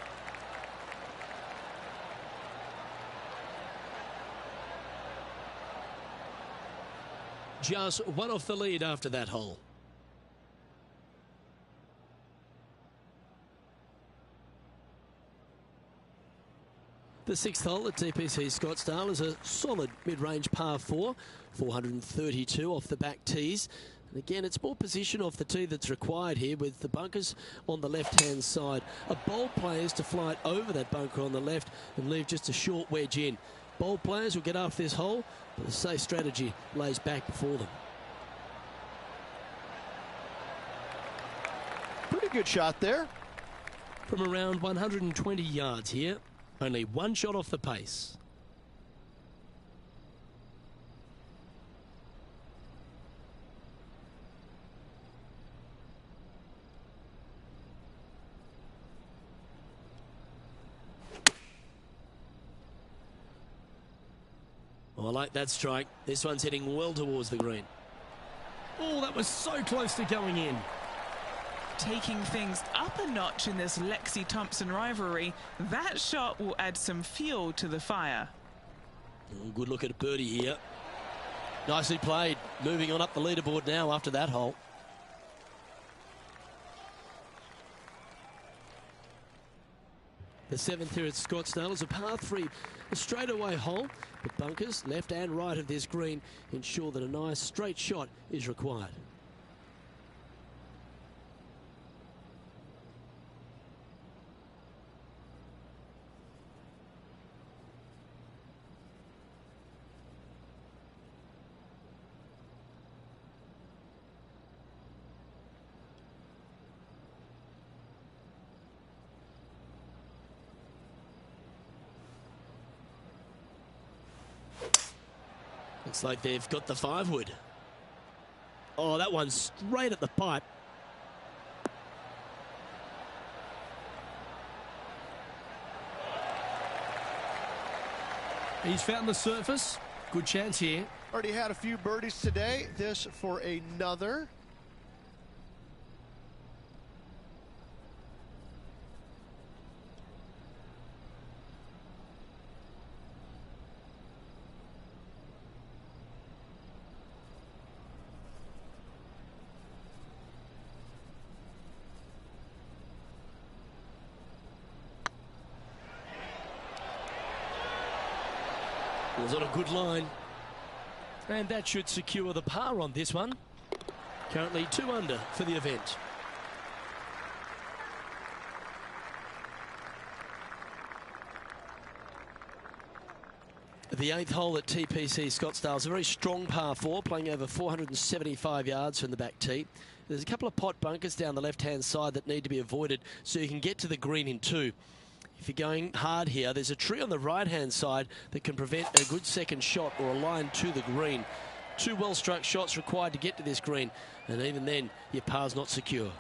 Just one off the lead after that hole. The sixth hole at TPC Scottsdale is a solid mid-range par 4, 432 off the back tees. And again, it's more position off the tee that's required here with the bunkers on the left-hand side. A bold play is to fly it over that bunker on the left and leave just a short wedge in. Bold players will get after this hole, but the safe strategy lays back before them. Pretty good shot there. From around 120 yards here, only one shot off the pace. Oh, I like that strike. This one's heading well towards the green. Oh, that was so close to going in. Taking things up a notch in this Lexi Thompson rivalry, that shot will add some fuel to the fire. Oh, good look at a birdie here. Nicely played. Moving on up the leaderboard now after that hole. The seventh here at Scottsdale is a par 3, a straightaway hole, but bunkers left and right of this green ensure that a nice straight shot is required. Looks like they've got the 5-wood. Oh, that one's straight at the pipe. He's found the surface. Good chance here. Already had a few birdies today. This for another. Was on a good line. And that should secure the par on this one. Currently 2 under for the event. The 8th hole at TPC Scottsdale is a very strong par 4, playing over 475 yards from the back tee. There's a couple of pot bunkers down the left-hand side that need to be avoided so you can get to the green in 2. If you're going hard here, there's a tree on the right-hand side that can prevent a good second shot or a line to the green. 2 well-struck shots required to get to this green, and even then, your par's not secure.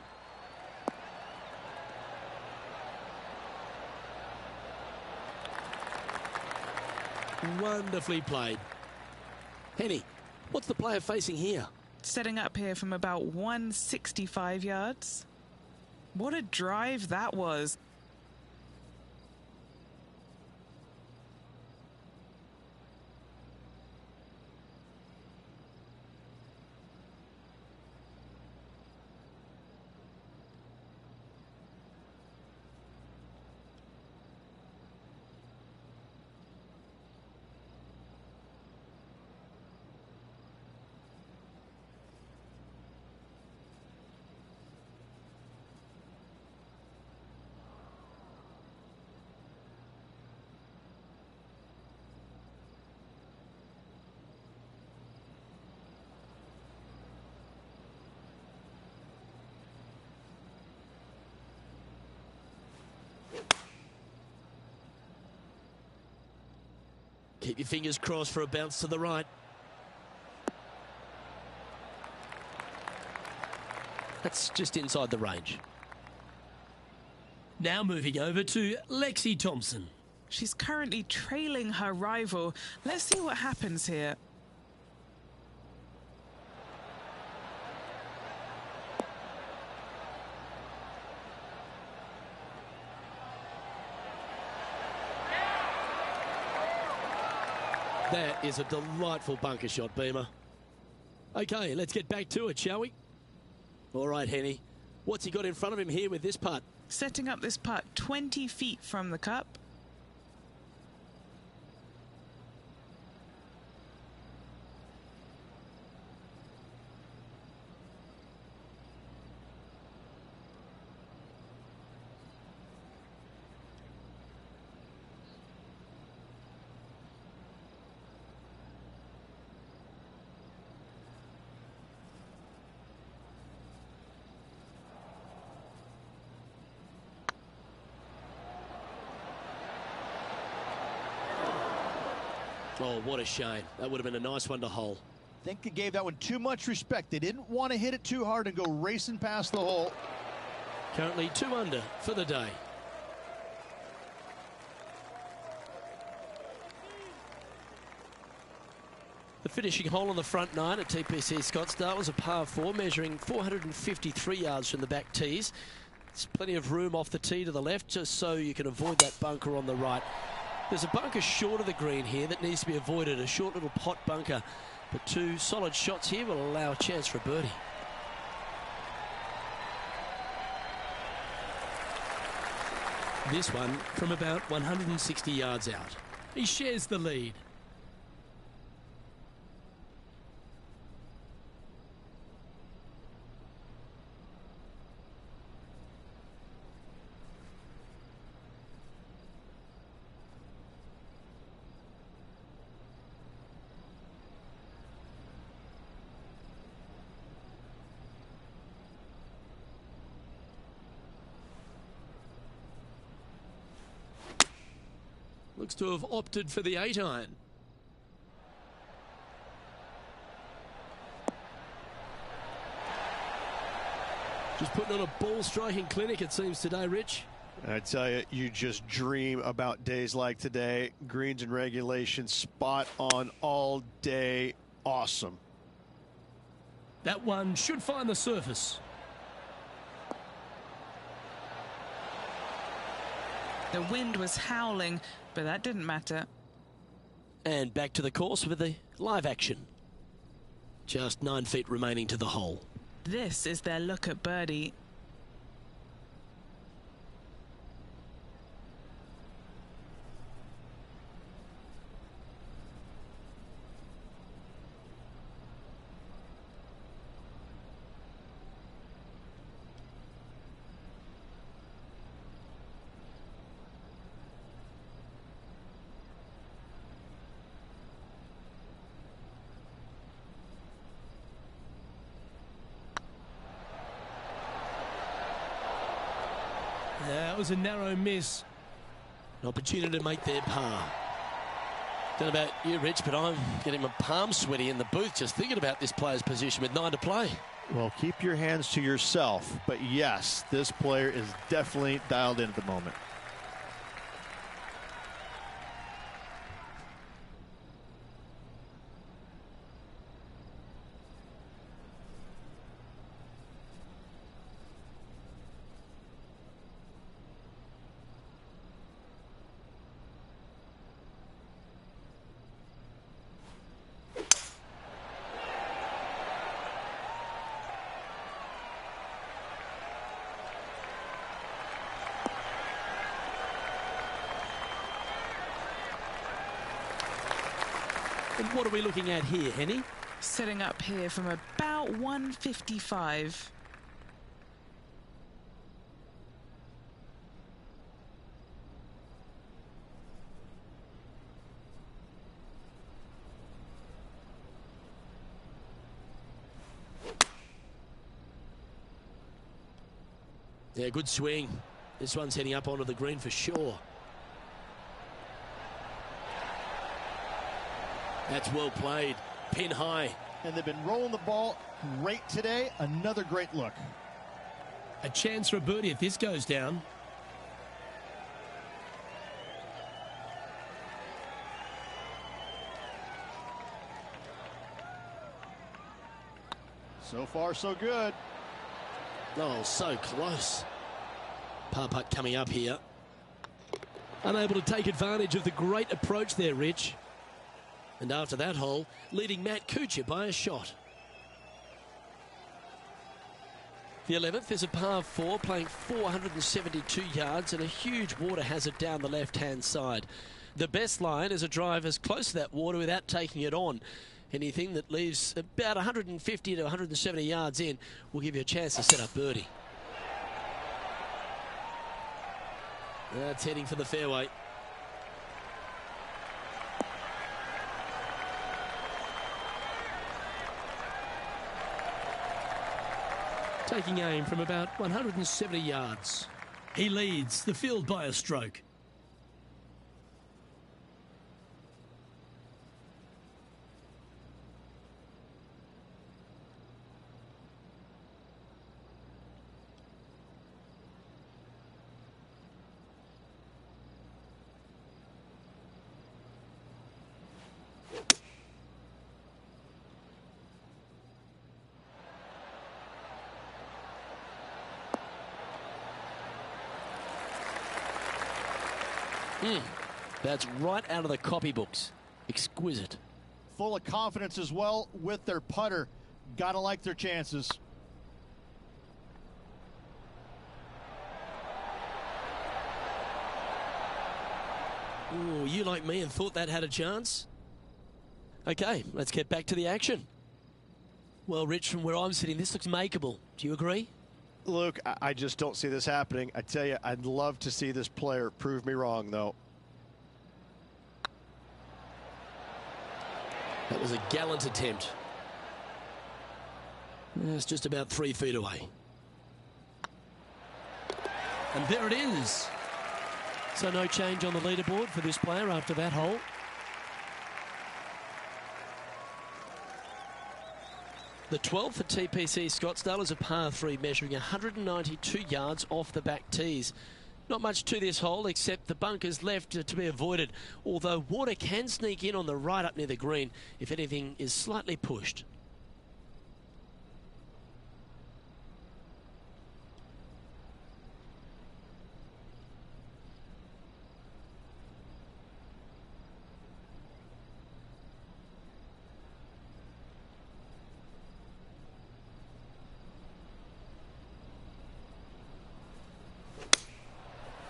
Wonderfully played. Henny, what's the player facing here? Setting up here from about 165 yards. What a drive that was. Keep your fingers crossed for a bounce to the right. That's just inside the range. Now moving over to Lexi Thompson. She's currently trailing her rival. Let's see what happens here. That is a delightful bunker shot, Beamer. Okay, let's get back to it, shall we? All right, Henny. What's he got in front of him here with this putt? Setting up this putt 20 feet from the cup. Oh, what a shame. That would have been a nice one to hole. I think they gave that one too much respect. They didn't want to hit it too hard and go racing past the hole. Currently 2 under for the day. The finishing hole on the front 9 at TPC Scottsdale was a par 4, measuring 453 yards from the back tees. There's plenty of room off the tee to the left, just so you can avoid that bunker on the right. There's a bunker short of the green here that needs to be avoided, a short little pot bunker. But 2 solid shots here will allow a chance for a birdie. This one from about 160 yards out. He shares the lead. Looks to have opted for the 8-iron. Just putting on a ball striking clinic, it seems, today, Rich. I tell you, you just dream about days like today. Greens and regulation, spot on all day. Awesome. That one should find the surface. The wind was howling, but that didn't matter. And back to the course with the live action. Just 9 feet remaining to the hole. This is their look at birdie. That was a narrow miss. An opportunity to make their par. Don't know about you, Rich, but I'm getting my palms sweaty in the booth just thinking about this player's position with 9 to play. Well, keep your hands to yourself. But yes, this player is definitely dialed in at the moment. And what are we looking at here, Henny? Setting up here from about 155. Yeah, good swing. This one's heading up onto the green for sure. That's well played. Pin high. And they've been rolling the ball great today. Another great look. A chance for a birdie if this goes down. So far, so good. Oh, so close. Par putt coming up here. Unable to take advantage of the great approach there, Rich. And after that hole, leading Mecacool Gt by a shot. The 11th is a par 4, playing 472 yards and a huge water hazard down the left-hand side. The best line is a drive as close to that water without taking it on. Anything that leaves about 150 to 170 yards in will give you a chance to set up birdie. That's heading for the fairway. Taking aim from about 170 yards. He leads the field by a stroke. That's right out of the copybooks. Exquisite. Full of confidence as well with their putter. Gotta like their chances. Oh, you like me and thought that had a chance? Okay, let's get back to the action. Well, Rich, from where I'm sitting, this looks makeable. Do you agree? Luke, I just don't see this happening. I tell you, I'd love to see this player prove me wrong, though. That was a gallant attempt. It's just about 3 feet away. And there it is. So no change on the leaderboard for this player after that hole. The 12th for TPC Scottsdale is a par 3 measuring 192 yards off the back tees. Not much to this hole except the bunkers left to be avoided, although water can sneak in on the right up near the green if anything is slightly pushed.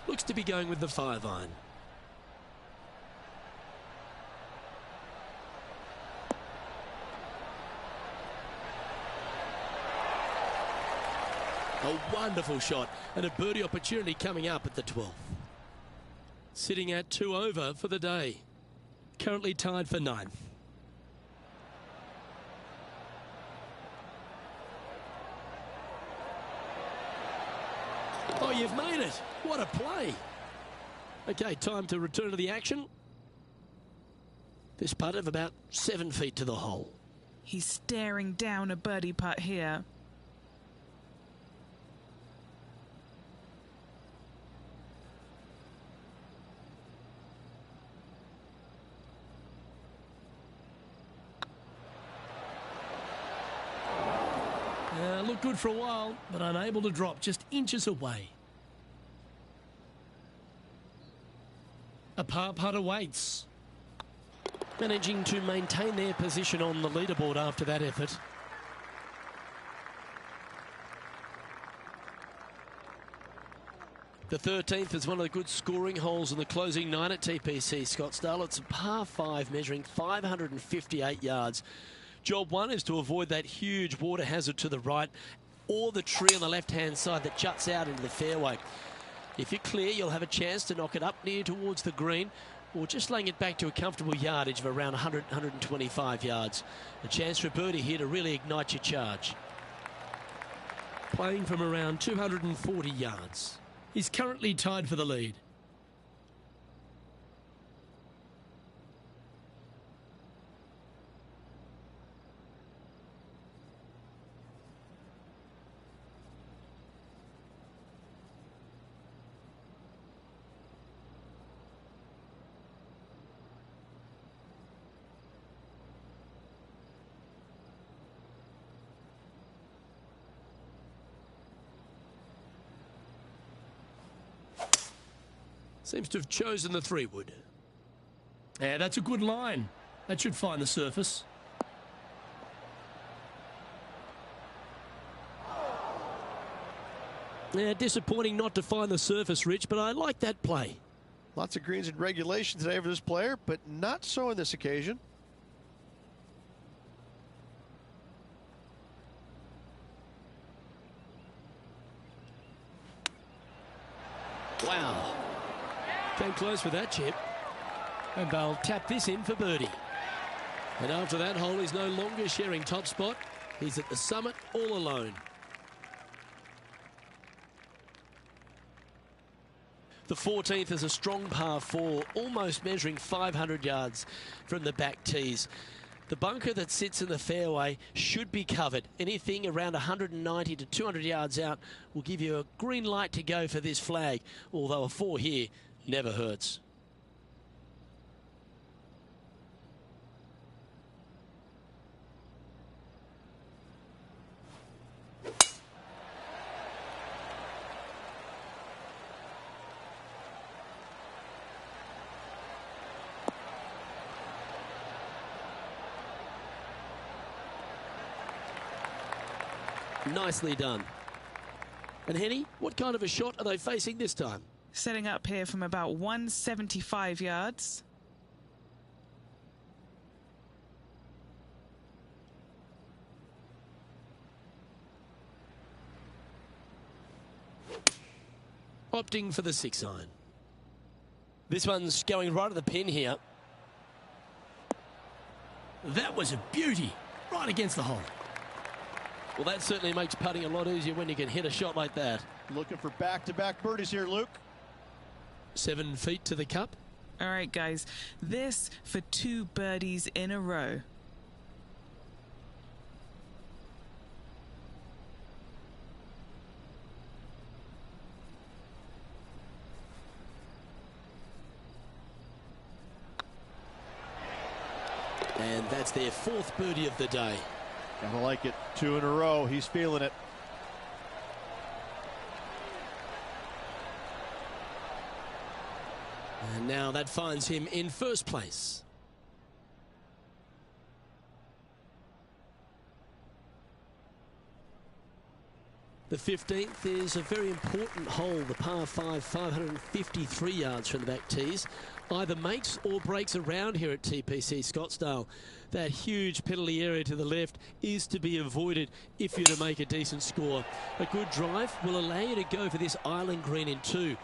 Looks to be going with the 5-iron. A wonderful shot and a birdie opportunity coming up at the 12th. Sitting at 2 over for the day. Currently tied for 9th. Oh, you've made it. What a play. Okay, time to return to the action. This putt of about 7 feet to the hole. He's staring down a birdie putt here. Looked good for a while, but unable to drop, just inches away. A par putt awaits. Managing to maintain their position on the leaderboard after that effort. The 13th is one of the good scoring holes in the closing 9 at TPC Scottsdale. It's a par 5 measuring 558 yards. Job 1 is to avoid that huge water hazard to the right or the tree on the left-hand side that juts out into the fairway. If you're clear, you'll have a chance to knock it up near towards the green or just laying it back to a comfortable yardage of around 100, 125 yards. A chance for a birdie here to really ignite your charge. Playing from around 240 yards. He's currently tied for the lead. Seems to have chosen the 3-wood. Yeah, that's a good line. That should find the surface. Yeah, disappointing not to find the surface, Rich, but I like that play. Lots of greens in regulation today for this player, but not so on this occasion. Wow. Came close with that chip. And they'll tap this in for birdie. And after that hole, he's no longer sharing top spot. He's at the summit all alone. The 14th is a strong par 4, almost measuring 500 yards from the back tees. The bunker that sits in the fairway should be covered. Anything around 190 to 200 yards out will give you a green light to go for this flag, although a 4 here never hurts. Nicely done. And Henny, what kind of a shot are they facing this time? Setting up here from about 175 yards. Opting for the 6-iron. This one's going right at the pin here. That was a beauty. Right against the hole. Well, that certainly makes putting a lot easier when you can hit a shot like that. Looking for back-to-back birdies here, Luke. 7 feet to the cup. All right, guys. This for 2 birdies in a row. And that's their 4th birdie of the day. I like it. 2 in a row. He's feeling it. And now that finds him in first place. The 15th is a very important hole, the par 5, 553 yards from the back tees. Either makes or breaks around here at TPC Scottsdale. That huge penalty area to the left is to be avoided if you're to make a decent score. A good drive will allow you to go for this island green in 2.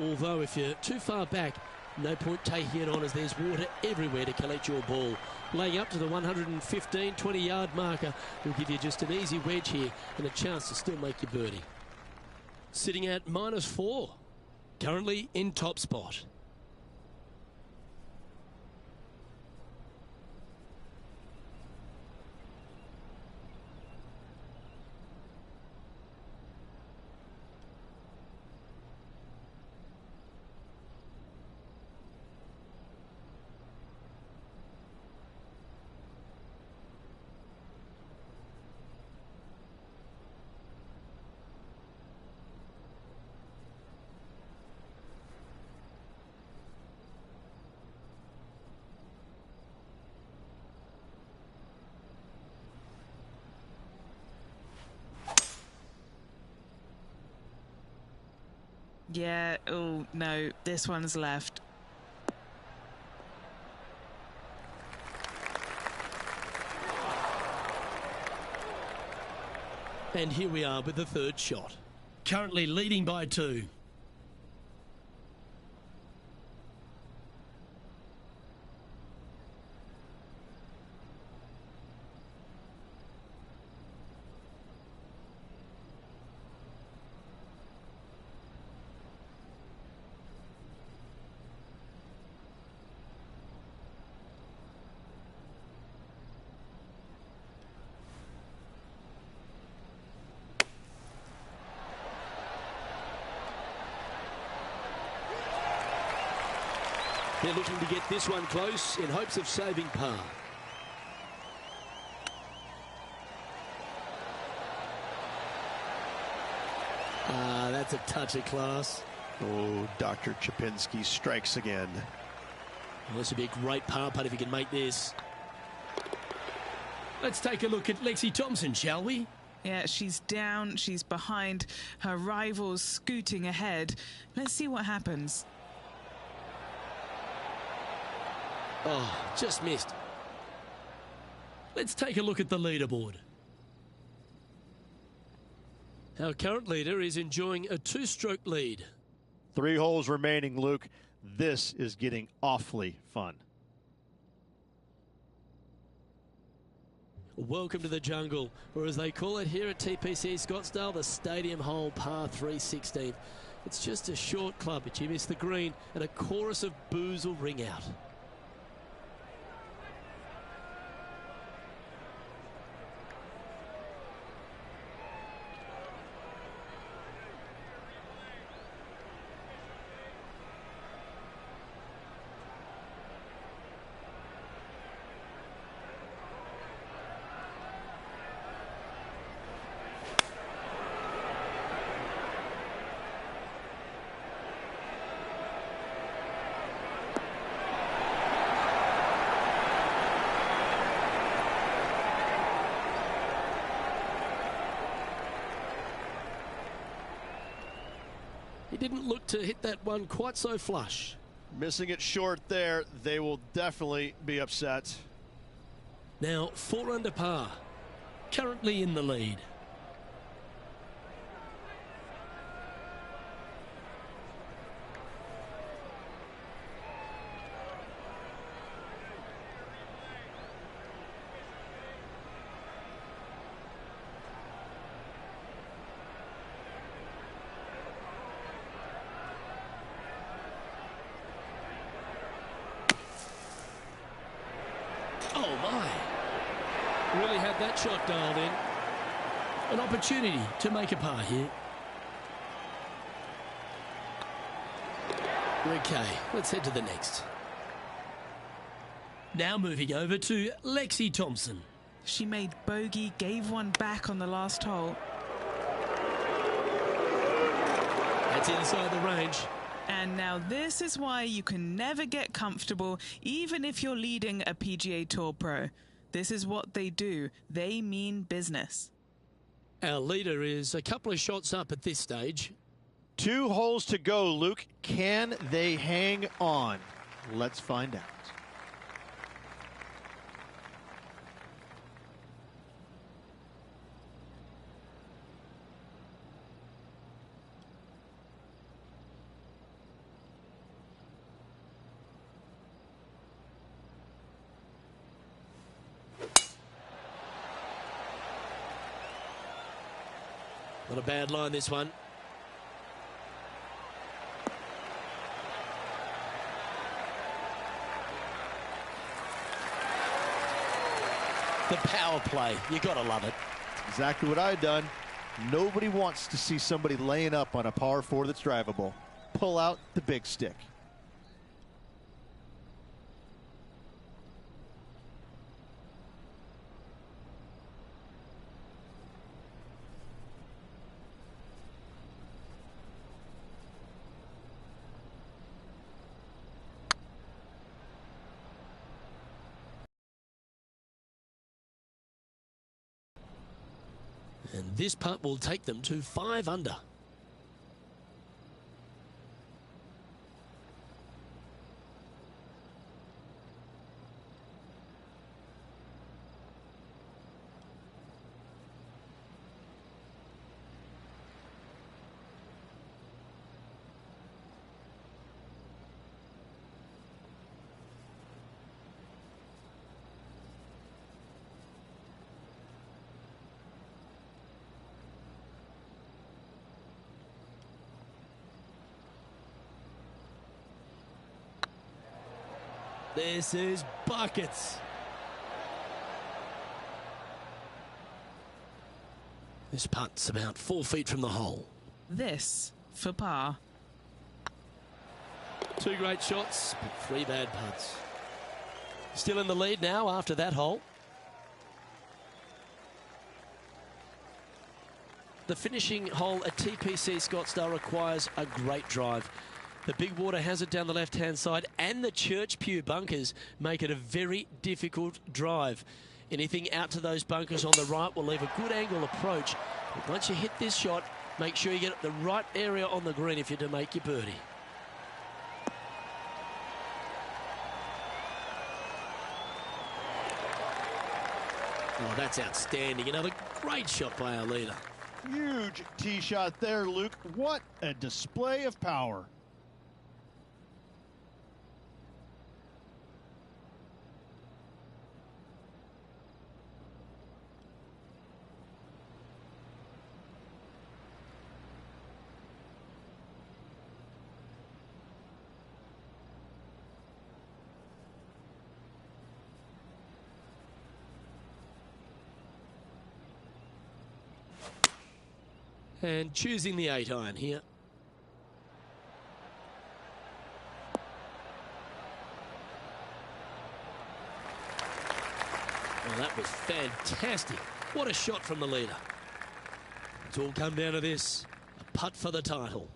Although if you're too far back, no point taking it on as there's water everywhere to collect your ball. Laying up to the 115, 20-yard marker will give you just an easy wedge here and a chance to still make your birdie. Sitting at -4, currently in top spot. Yeah, oh no, this one's left. And here we are with the third shot. Currently leading by 2. They're looking to get this one close in hopes of saving par. That's a touch of class. Oh, Dr. Chapinski strikes again. Well, this would be a great par putt if he can make this. Let's take a look at Lexi Thompson, shall we? Yeah, she's down, she's behind, her rivals scooting ahead. Let's see what happens. Oh, just missed. Let's take a look at the leaderboard. Our current leader is enjoying a 2-stroke lead. 3 holes remaining, Luke. This is getting awfully fun. Welcome to the jungle, or as they call it here at TPC Scottsdale, the Stadium Hole Par 316. It's just a short club, but you miss the green, and a chorus of boos will ring out. He didn't look to hit that one quite so flush. Missing it short there. They will definitely be upset. Now 4 under par. Currently in the lead. Oh my! Really had that shot dialed in. An opportunity to make a par here. Okay, let's head to the next. Now moving over to Lexi Thompson. She made bogey, gave one back on the last hole. That's inside the range. And now this is why you can never get comfortable, even if you're leading a PGA Tour pro. This is what they do. They mean business. Our leader is a couple of shots up at this stage. 2 holes to go, Luke. Can they hang on? Let's find out. Not a bad line, this one. The power play, you gotta love it. Exactly what I've done. Nobody wants to see somebody laying up on a par 4 that's drivable. Pull out the big stick. And this putt will take them to 5 under. This is buckets. This putt's about 4 feet from the hole. This for par. 2 great shots, but 3 bad putts. Still in the lead now after that hole. The finishing hole at TPC Scottsdale requires a great drive. The big water hazard down the left-hand side and the Church Pew bunkers make it a very difficult drive. Anything out to those bunkers on the right will leave a good angle approach. But once you hit this shot, make sure you get the right area on the green if you're to make your birdie. Oh, that's outstanding. Another great shot by our leader. Huge tee shot there, Luke. What a display of power. And choosing the 8-iron here. Well, that was fantastic. What a shot from the leader. It's all come down to this. A putt for the title.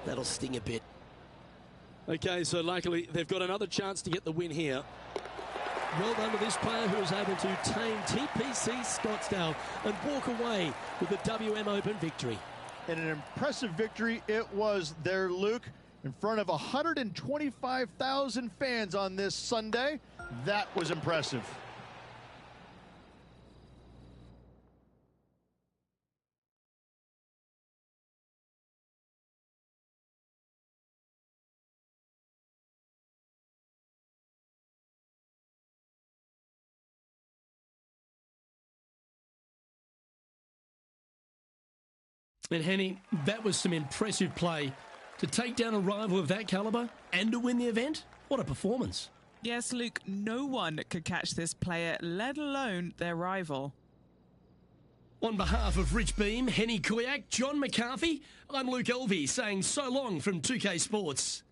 That'll sting a bit. Okay, so luckily they've got another chance to get the win here. Well done to this player who was able to tame TPC Scottsdale and walk away with the WM Open victory. And an impressive victory it was there, Luke, in front of 125,000 fans on this Sunday. That was impressive. And Henny, that was some impressive play. To take down a rival of that calibre and to win the event, what a performance. Yes, Luke, no one could catch this player, let alone their rival. On behalf of Rich Beam, Henny Kuyak, John McCarthy, I'm Luke Elvey saying so long from 2K Sports.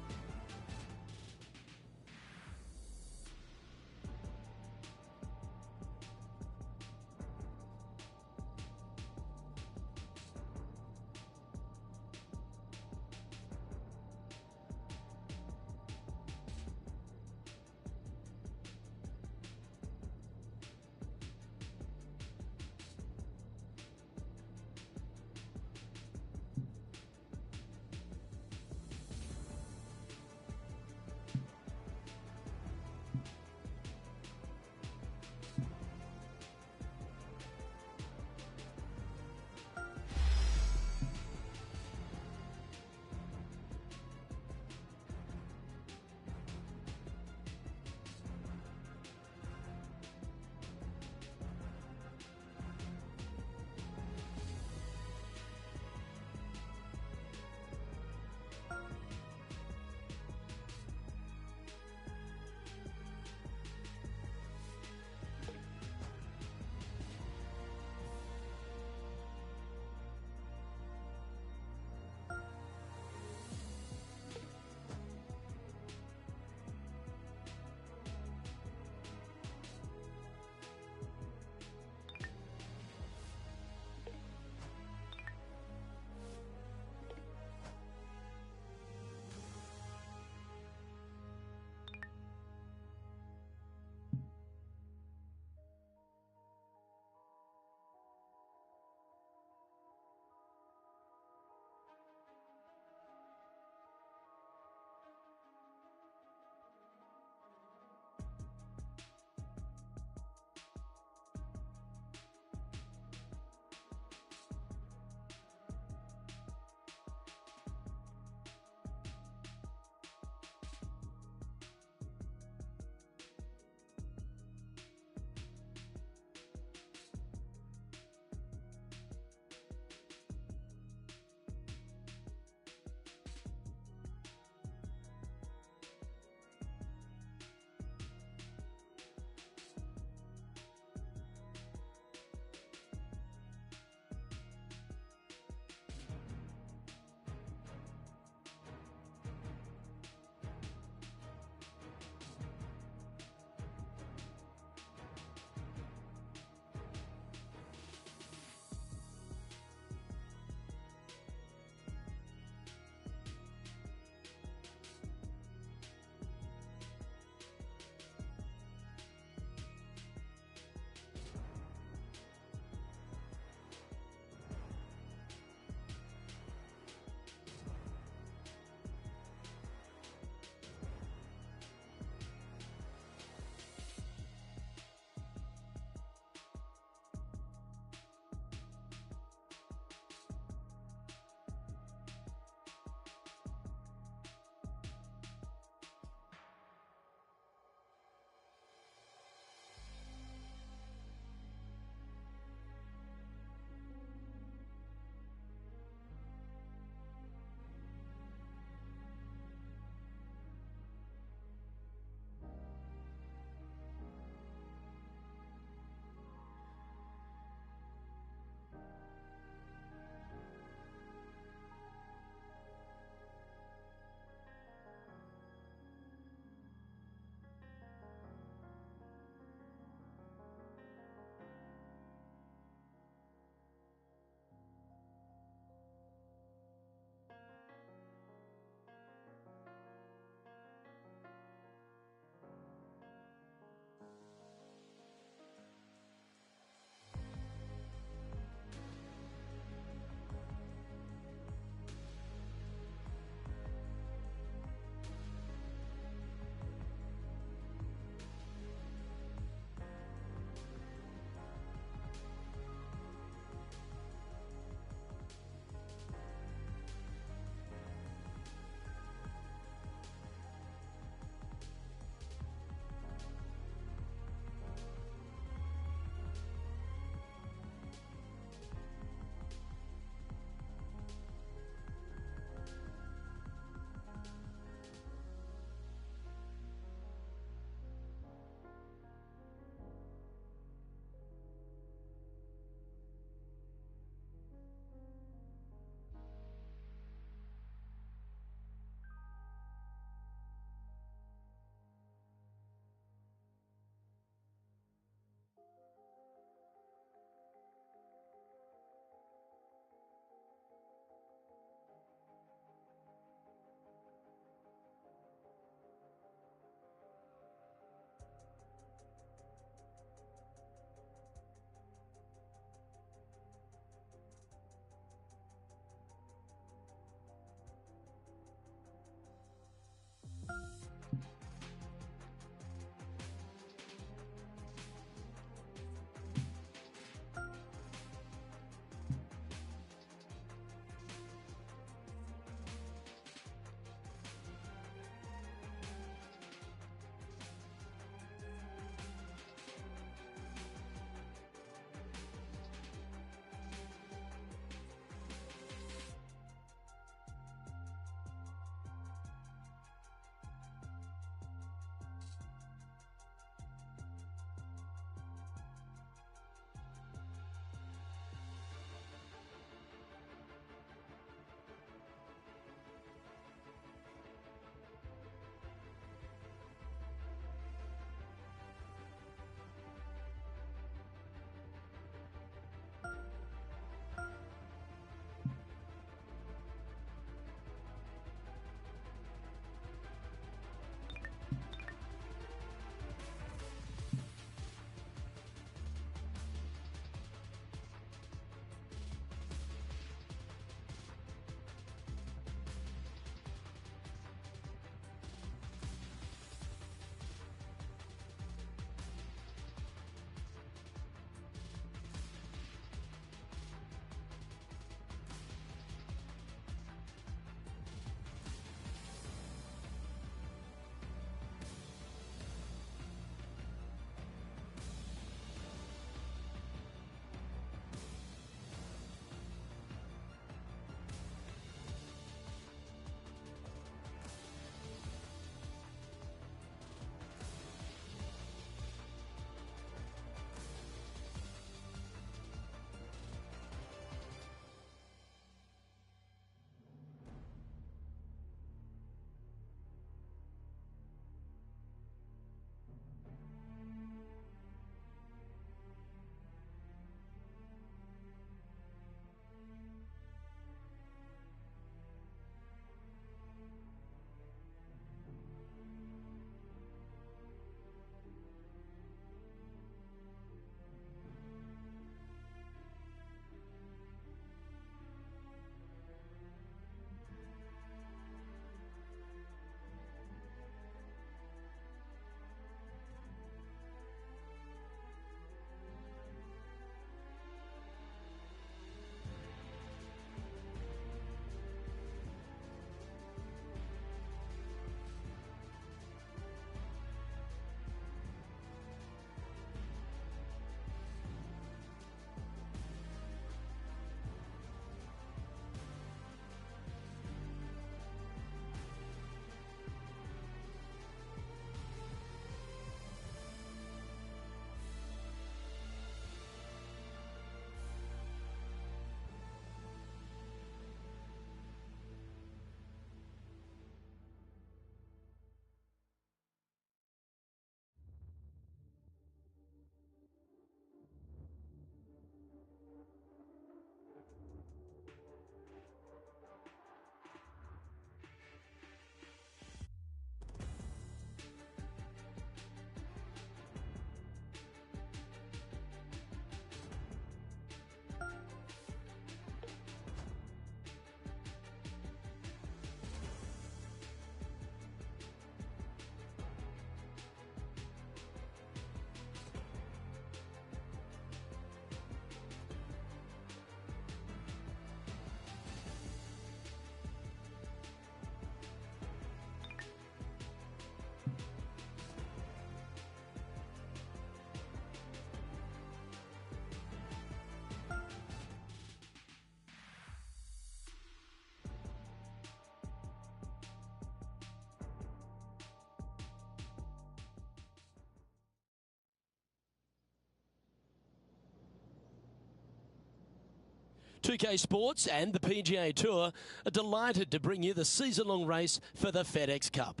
2K Sports and the PGA Tour are delighted to bring you the season-long race for the FedEx Cup.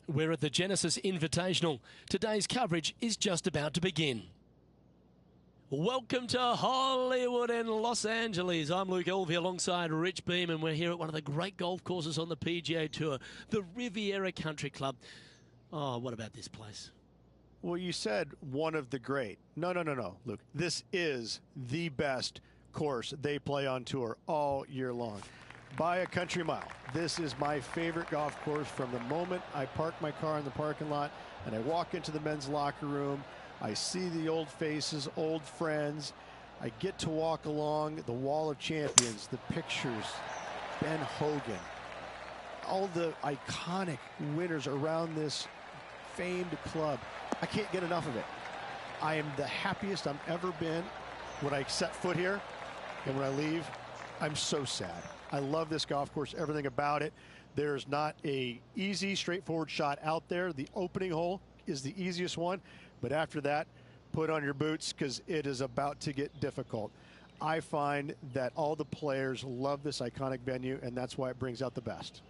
We're at the Genesis Invitational. Today's coverage is just about to begin. Welcome to Hollywood and Los Angeles. I'm Luke Elvey alongside Rich Beam, and we're here at one of the great golf courses on the PGA Tour, the Riviera Country Club. Oh, what about this place? Well, you said one of the great. No, Luke. This is the best course they play on tour all year long. By a country mile. This is my favorite golf course from the moment I park my car in the parking lot and I walk into the men's locker room. I see the old faces, old friends. I get to walk along the Wall of Champions, the pictures, Ben Hogan, all the iconic winners around this famed club. I can't get enough of it. I am the happiest I've ever been when I set foot here, and when I leave, I'm so sad. I love this golf course, everything about it. There's not a easy, straightforward shot out there. The opening hole is the easiest one, but after that, put on your boots because it is about to get difficult. I find that all the players love this iconic venue, and that's why it brings out the best.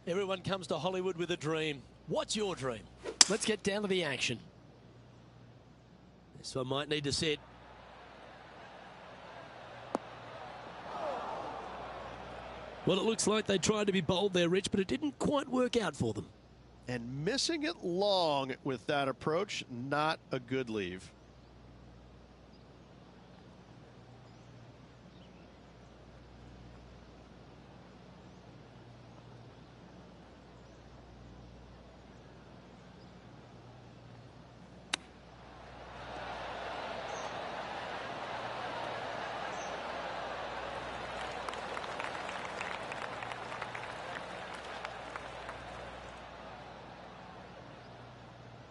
Everyone comes to Hollywood with a dream. What's your dream? Let's get down to the action. This one might need to sit. Well, it looks like they tried to be bold there, Rich, but it didn't quite work out for them. And missing it long with that approach, not a good leave.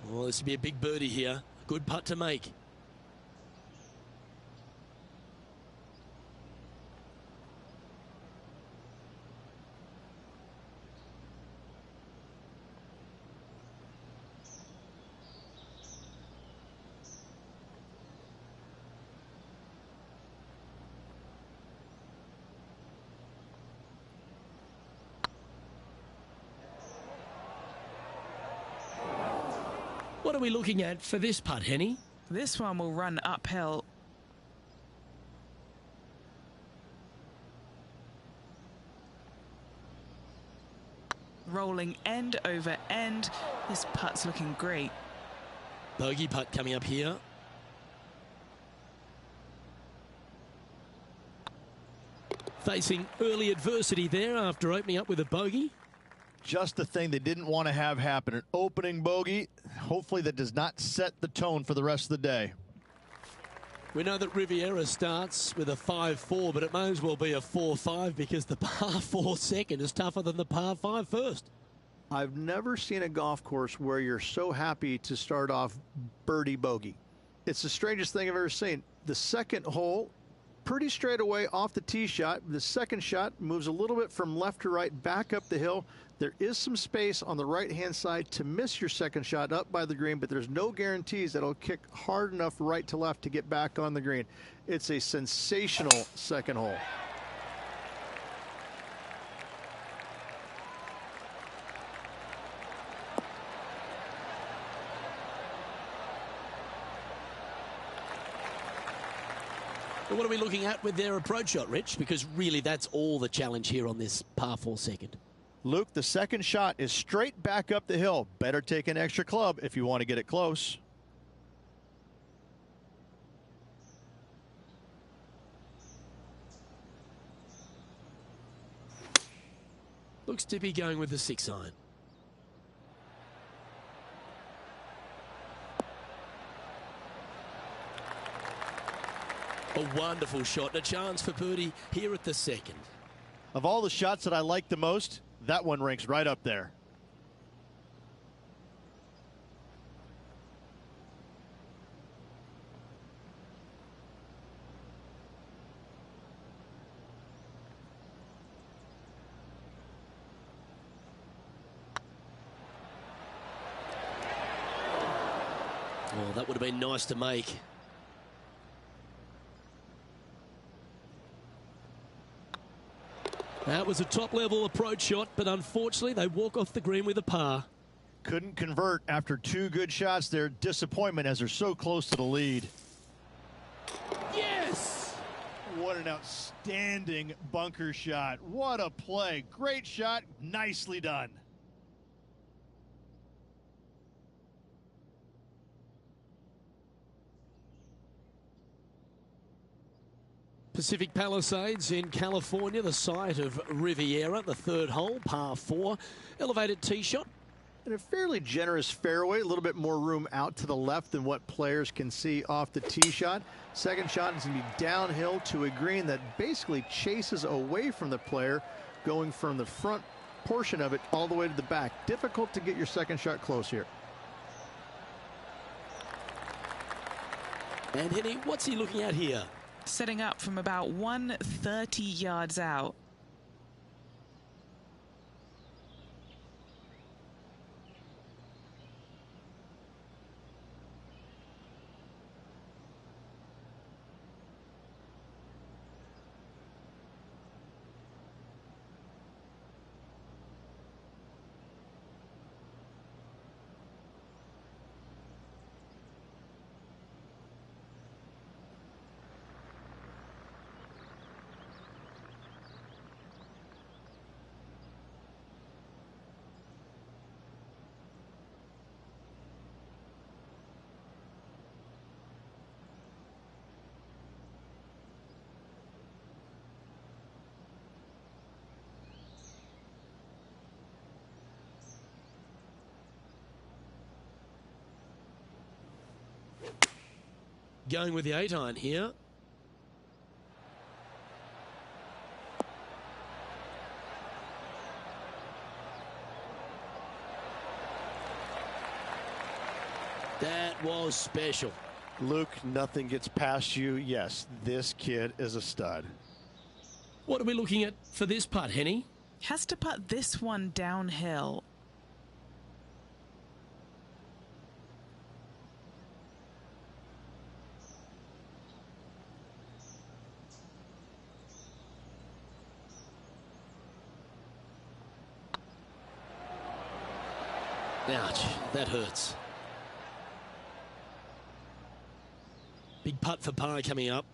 Well, this would be a big birdie here. Good putt to make. What are we looking at for this putt, Henny? This one will run uphill. Rolling end over end. This putt's looking great. Bogey putt coming up here. Facing early adversity there after opening up with a bogey. Just the thing they didn't want to have happen. An opening bogey. Hopefully that does not set the tone for the rest of the day. We know that Riviera starts with a 5-4, but it may as well be a 4-5 because the par 4 second is tougher than the par 5 first. I've never seen a golf course where you're so happy to start off birdie bogey. It's the strangest thing I've ever seen. The second hole, pretty straight away off the tee shot. The second shot moves a little bit from left to right back up the hill. There is some space on the right-hand side to miss your second shot up by the green, but there's no guarantees that it'll kick hard enough right to left to get back on the green. It's a sensational second hole. But what are we looking at with their approach shot, Rich? Because really that's all the challenge here on this par 4 second. Luke, the second shot is straight back up the hill. Better take an extra club if you want to get it close. Looks to be going with the 6-iron. A wonderful shot and a chance for birdie here at the second. Of all the shots that I like the most, that one ranks right up there. Oh, that would have been nice to make. That was a top-level approach shot, but unfortunately they walk off the green with a par. Couldn't convert after 2 good shots there. Disappointment as they're so close to the lead. Yes! What an outstanding bunker shot. What a play. Great shot. Nicely done. Pacific Palisades in California, the site of Riviera, the 3rd hole, par 4. Elevated tee shot. And a fairly generous fairway, a little bit more room out to the left than what players can see off the tee shot. Second shot is going to be downhill to a green that basically chases away from the player, going from the front portion of it all the way to the back. Difficult to get your second shot close here. And Henny, what's he looking at here? Setting up from about 130 yards out. Going with the 8-iron here. That was special. Luke, nothing gets past you. Yes, this kid is a stud. What are we looking at for this putt, Henny? Has to putt this one downhill. Ouch, that hurts. Big putt for par coming up.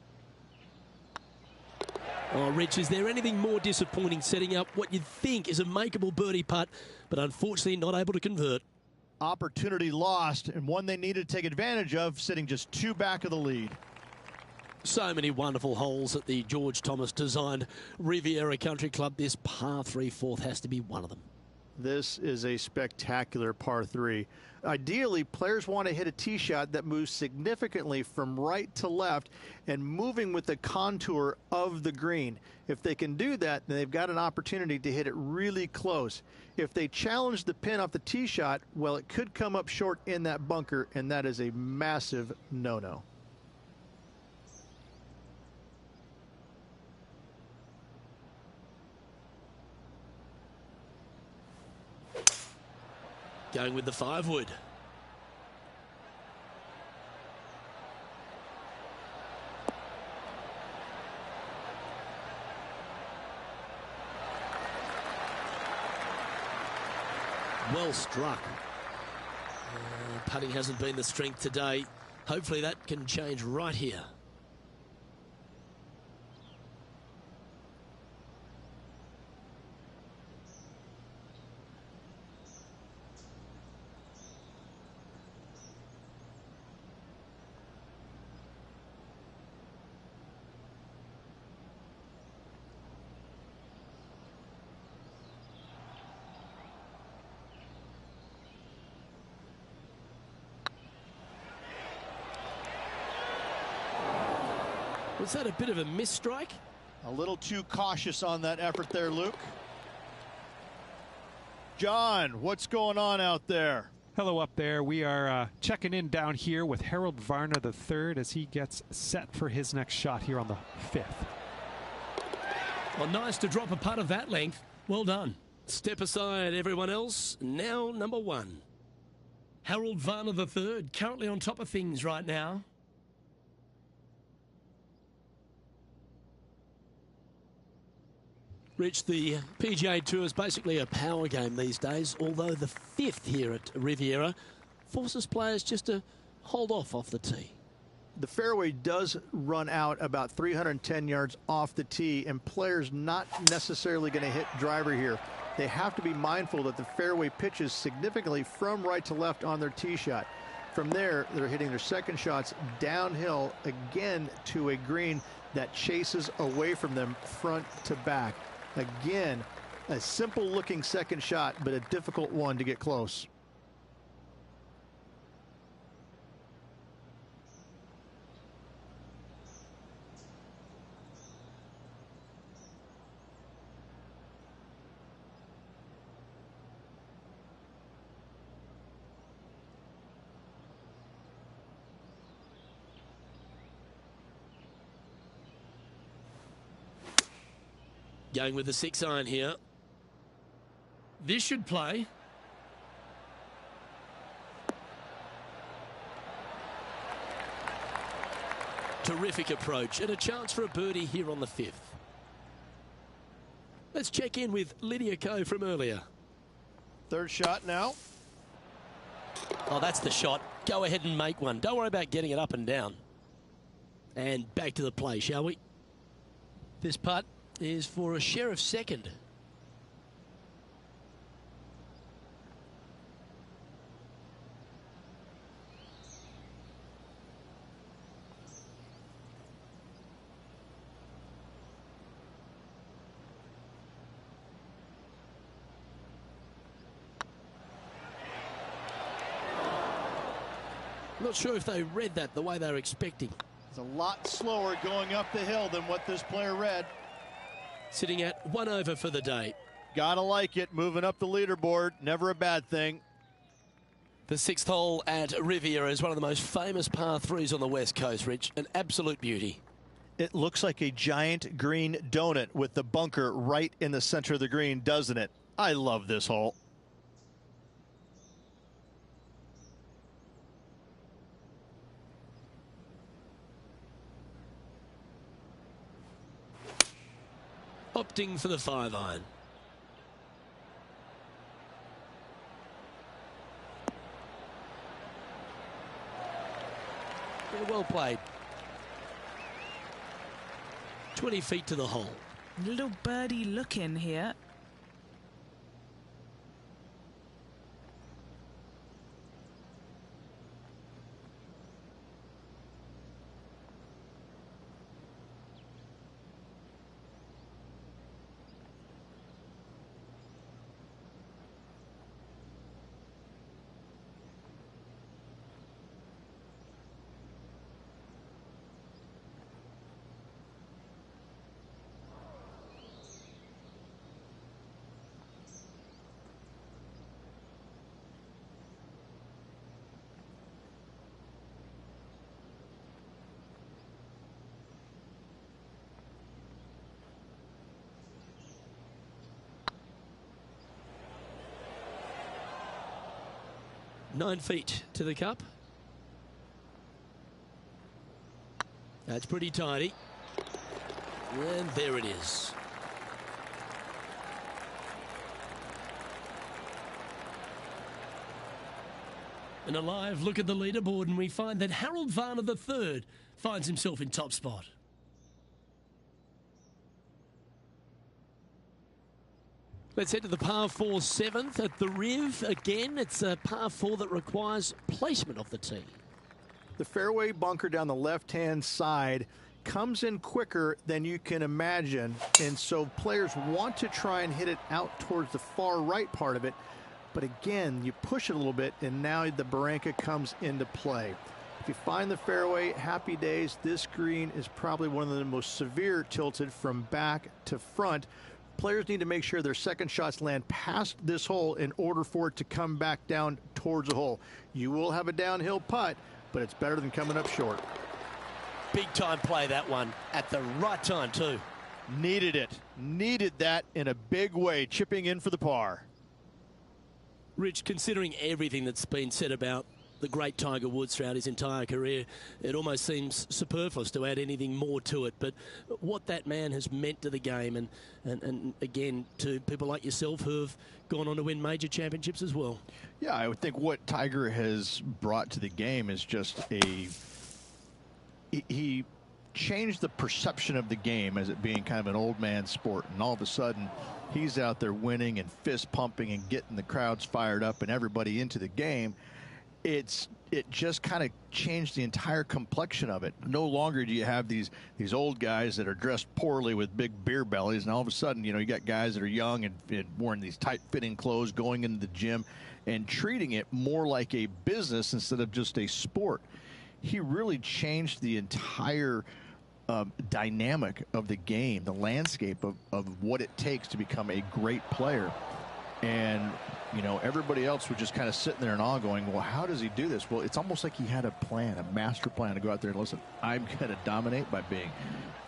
Oh, Rich, is there anything more disappointing setting up what you'd think is a makeable birdie putt, but unfortunately not able to convert? Opportunity lost, and one they needed to take advantage of, sitting just 2 back of the lead. So many wonderful holes at the George Thomas designed Riviera Country Club. This par 3 fourth has to be one of them. This is a spectacular par 3. Ideally, players want to hit a tee shot that moves significantly from right to left and moving with the contour of the green. If they can do that, then they've got an opportunity to hit it really close. If they challenge the pin off the tee shot, well, it could come up short in that bunker, and that is a massive no-no. Going with the 5-wood. Well struck. Putting hasn't been the strength today. Hopefully that can change right here. Was that a bit of a miss strike? A little too cautious on that effort there, Luke. John, what's going on out there? Hello up there. We are checking in down here with Harold Varner III as he gets set for his next shot here on the 5th. Well, nice to drop a putt of that length. Well done. Step aside, everyone else. Now, number 1. Harold Varner III, currently on top of things right now. Rich, the PGA Tour is basically a power game these days, although the 5th here at Riviera forces players just to hold off the tee. The fairway does run out about 310 yards off the tee, and players not necessarily going to hit driver here. They have to be mindful that the fairway pitches significantly from right to left on their tee shot. From there, they're hitting their second shots downhill again to a green that chases away from them front to back. Again, a simple looking second shot, but a difficult one to get close. Going with the 6-iron here. This should play. Terrific approach and a chance for a birdie here on the 5th. Let's check in with Mecacool from earlier. Third shot now. Oh, that's the shot. Go ahead and make one. Don't worry about getting it up and down. And back to the play, shall we? This putt is for a share of second. Not sure if they read that the way they were expecting. It's a lot slower going up the hill than what this player read. Sitting at 1 over for the day. Gotta like it, moving up the leaderboard, never a bad thing. The 6th hole at Riviera is one of the most famous par 3s on the West Coast, Rich. An absolute beauty. It looks like a giant green donut with the bunker right in the center of the green, doesn't it? I love this hole. Opting for the 5-iron. Well played. 20 feet to the hole. Little birdie look in here. Nine feet to the cup. That's pretty tidy. And there it is. And a live look at the leaderboard, and we find that Harold Varner III finds himself in top spot. Let's head to the par 4 7th at the Riv. Again, it's a par 4 that requires placement of the tee. The fairway bunker down the left-hand side comes in quicker than you can imagine, and so players want to try and hit it out towards the far right part of it. But again, you push it a little bit, and now the barranca comes into play. If you find the fairway, happy days. This green is probably one of the most severe tilted from back to front. Players need to make sure their second shots land past this hole in order for it to come back down towards the hole. You will have a downhill putt, but it's better than coming up short. Big time play, that one, at the right time too. Needed it. Needed that in a big way, chipping in for the par. Rich, considering everything that's been said about the great Tiger Woods throughout his entire career, it almost seems superfluous to add anything more to it. But what that man has meant to the game, and again, to people like yourself who have gone on to win major championships as well. Yeah, I would think what Tiger has brought to the game is just he changed the perception of the game as it being kind of an old man sport, and all of a sudden he's out there winning and fist pumping and getting the crowds fired up and everybody into the game. It just kind of changed the entire complexion of it. No longer do you have these old guys that are dressed poorly with big beer bellies, and all of a sudden, you got guys that are young and wearing these tight-fitting clothes, going into the gym and treating it more like a business instead of just a sport. He really changed the entire dynamic of the game, the landscape of what it takes to become a great player. And everybody else was just kind of sitting there in awe going, well, how does he do this? Well, it's almost like he had a plan, a master plan to go out there and listen, I'm going to dominate by being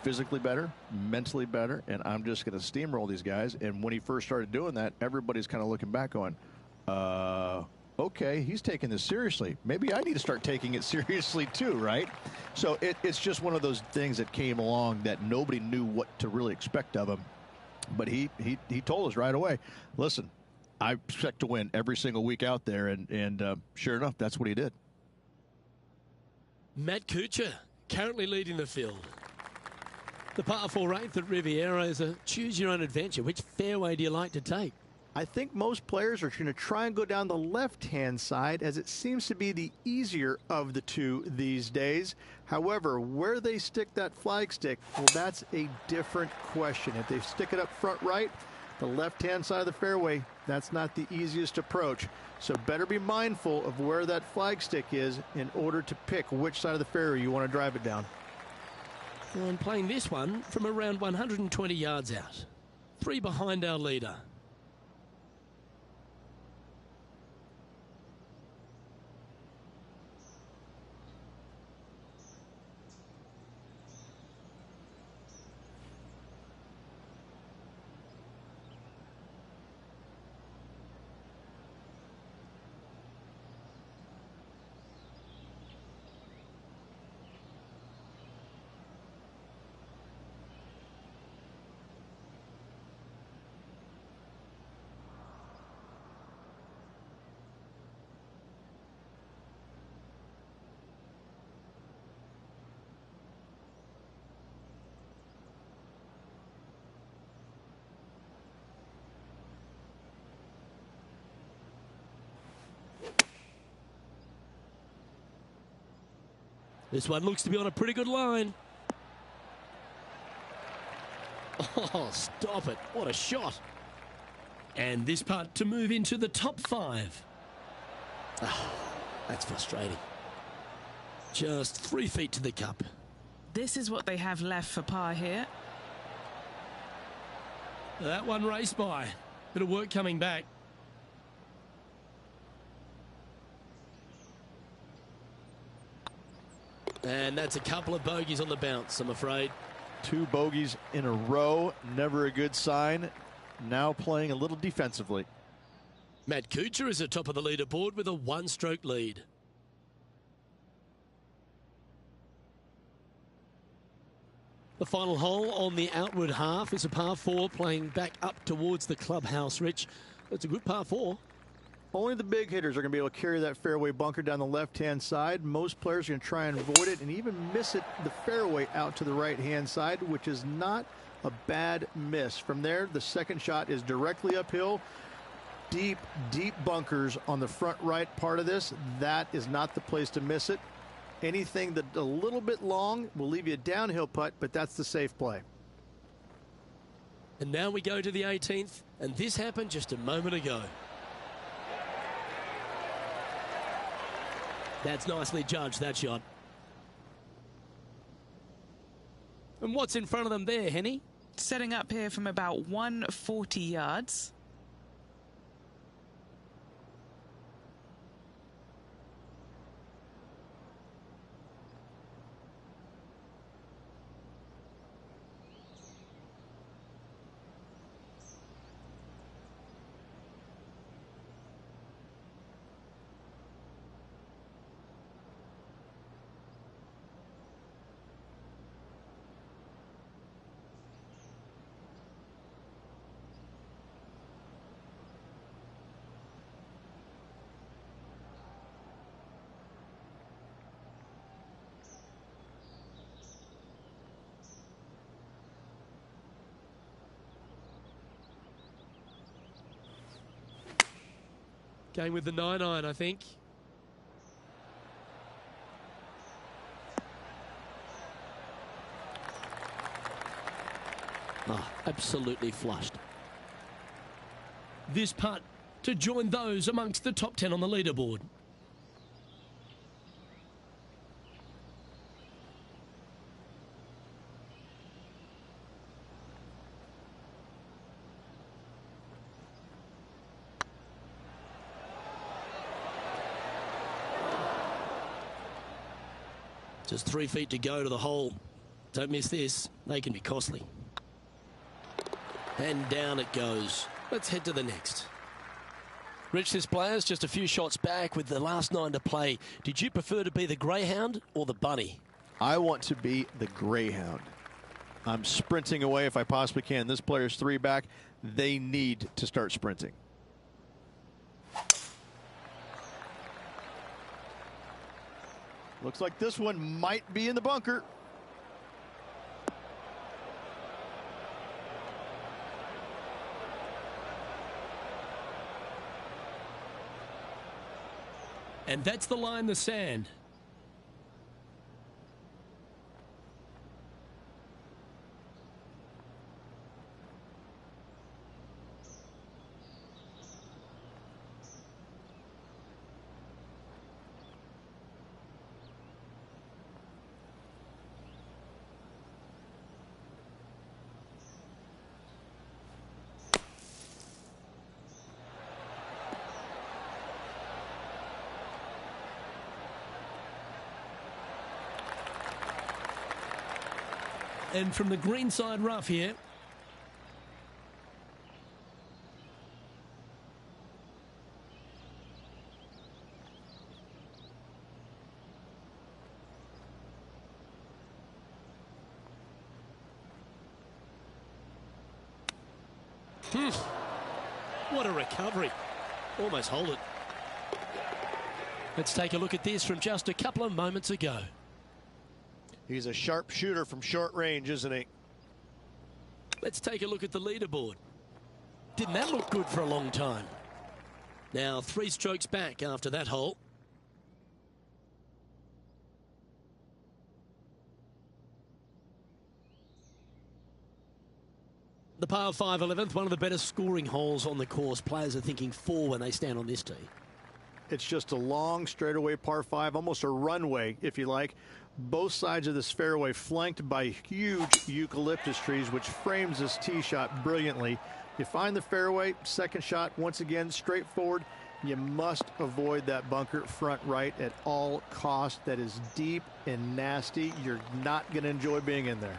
physically better, mentally better, and I'm just going to steamroll these guys. And when he first started doing that, everybody's kind of looking back going, okay, he's taking this seriously. Maybe I need to start taking it seriously too, right? So it's just one of those things that came along that nobody knew what to really expect of him. But he told us right away, listen, I expect to win every single week out there, and sure enough, that's what he did. Mecacool currently leading the field. The par 4 8th at Riviera is a choose-your-own-adventure. Which fairway do you like to take? I think most players are going to try and go down the left-hand side, as it seems to be the easier of the two these days. However, where they stick that flag stick, well, that's a different question. If they stick it up front right, the left-hand side of the fairway, that's not the easiest approach. So better be mindful of where that flag stick is in order to pick which side of the fairway you want to drive it down. And playing this one from around 120 yards out. 3 behind our leader. This one looks to be on a pretty good line. Oh, stop it. What a shot. And this putt to move into the top 5. Oh, that's frustrating. Just 3 feet to the cup. This is what they have left for par here. That one raced by. Bit of work coming back. And that's a couple of bogeys on the bounce, I'm afraid. 2 bogeys in a row, never a good sign. Now playing a little defensively. Mecacool is at top of the leaderboard with a 1-stroke lead. The final hole on the outward half is a par 4 playing back up towards the clubhouse, Rich. That's a good par 4. Only the big hitters are going to be able to carry that fairway bunker down the left-hand side. Most players are going to try and avoid it and even miss it the fairway out to the right-hand side, which is not a bad miss. From there, the second shot is directly uphill. Deep, deep bunkers on the front right part of this. That is not the place to miss it. Anything that a little bit long will leave you a downhill putt, but that's the safe play. And now we go to the 18th, and this happened just a moment ago. That's nicely judged, that shot. And what's in front of them there, Henny? Setting up here from about 140 yards. Going with the 9-iron, I think. Oh, absolutely flushed. This putt to join those amongst the top 10 on the leaderboard. Just 3 feet to go to the hole. Don't miss this. They can be costly. And down it goes. Let's head to the next. Rich, this player's just a few shots back with the last 9 to play. Did you prefer to be the greyhound or the bunny? I want to be the greyhound. I'm sprinting away if I possibly can. This player's 3 back. They need to start sprinting. Looks like this one might be in the bunker. And that's the line in the sand. And from the green side rough here. What a recovery. Almost hold it. Let's take a look at this from just a couple of moments ago. He's a sharp shooter from short range, isn't he? Let's take a look at the leaderboard. Didn't that look good for a long time? Now 3 strokes back after that hole. The par 5 11th, one of the better scoring holes on the course. Players are thinking 4 when they stand on this tee. It's just a long straightaway par 5, almost a runway, if you like. Both sides of this fairway flanked by huge eucalyptus trees, which frames this tee shot brilliantly. You find the fairway, second shot, once again, straightforward. You must avoid that bunker front right at all costs. That is deep and nasty. You're not going to enjoy being in there.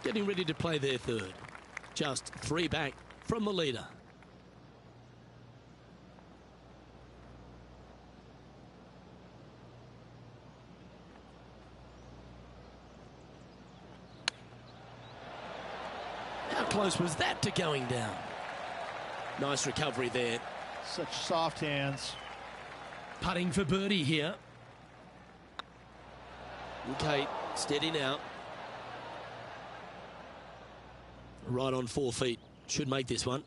Getting ready to play their third. Just 3 back from the leader. How close was that to going down? Nice recovery there. Such soft hands. Putting for birdie here. Okay, steady now. Right on 4 feet. Should make this one.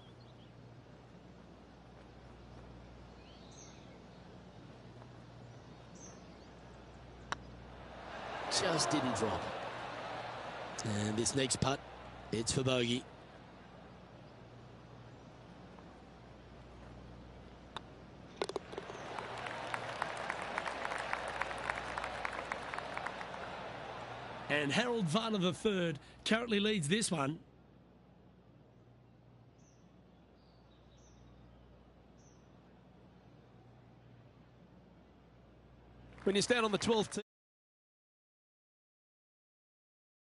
Just didn't drop. And this next putt, it's for bogey. And Harold Varner III currently leads this one. When you stand on the 12th tee.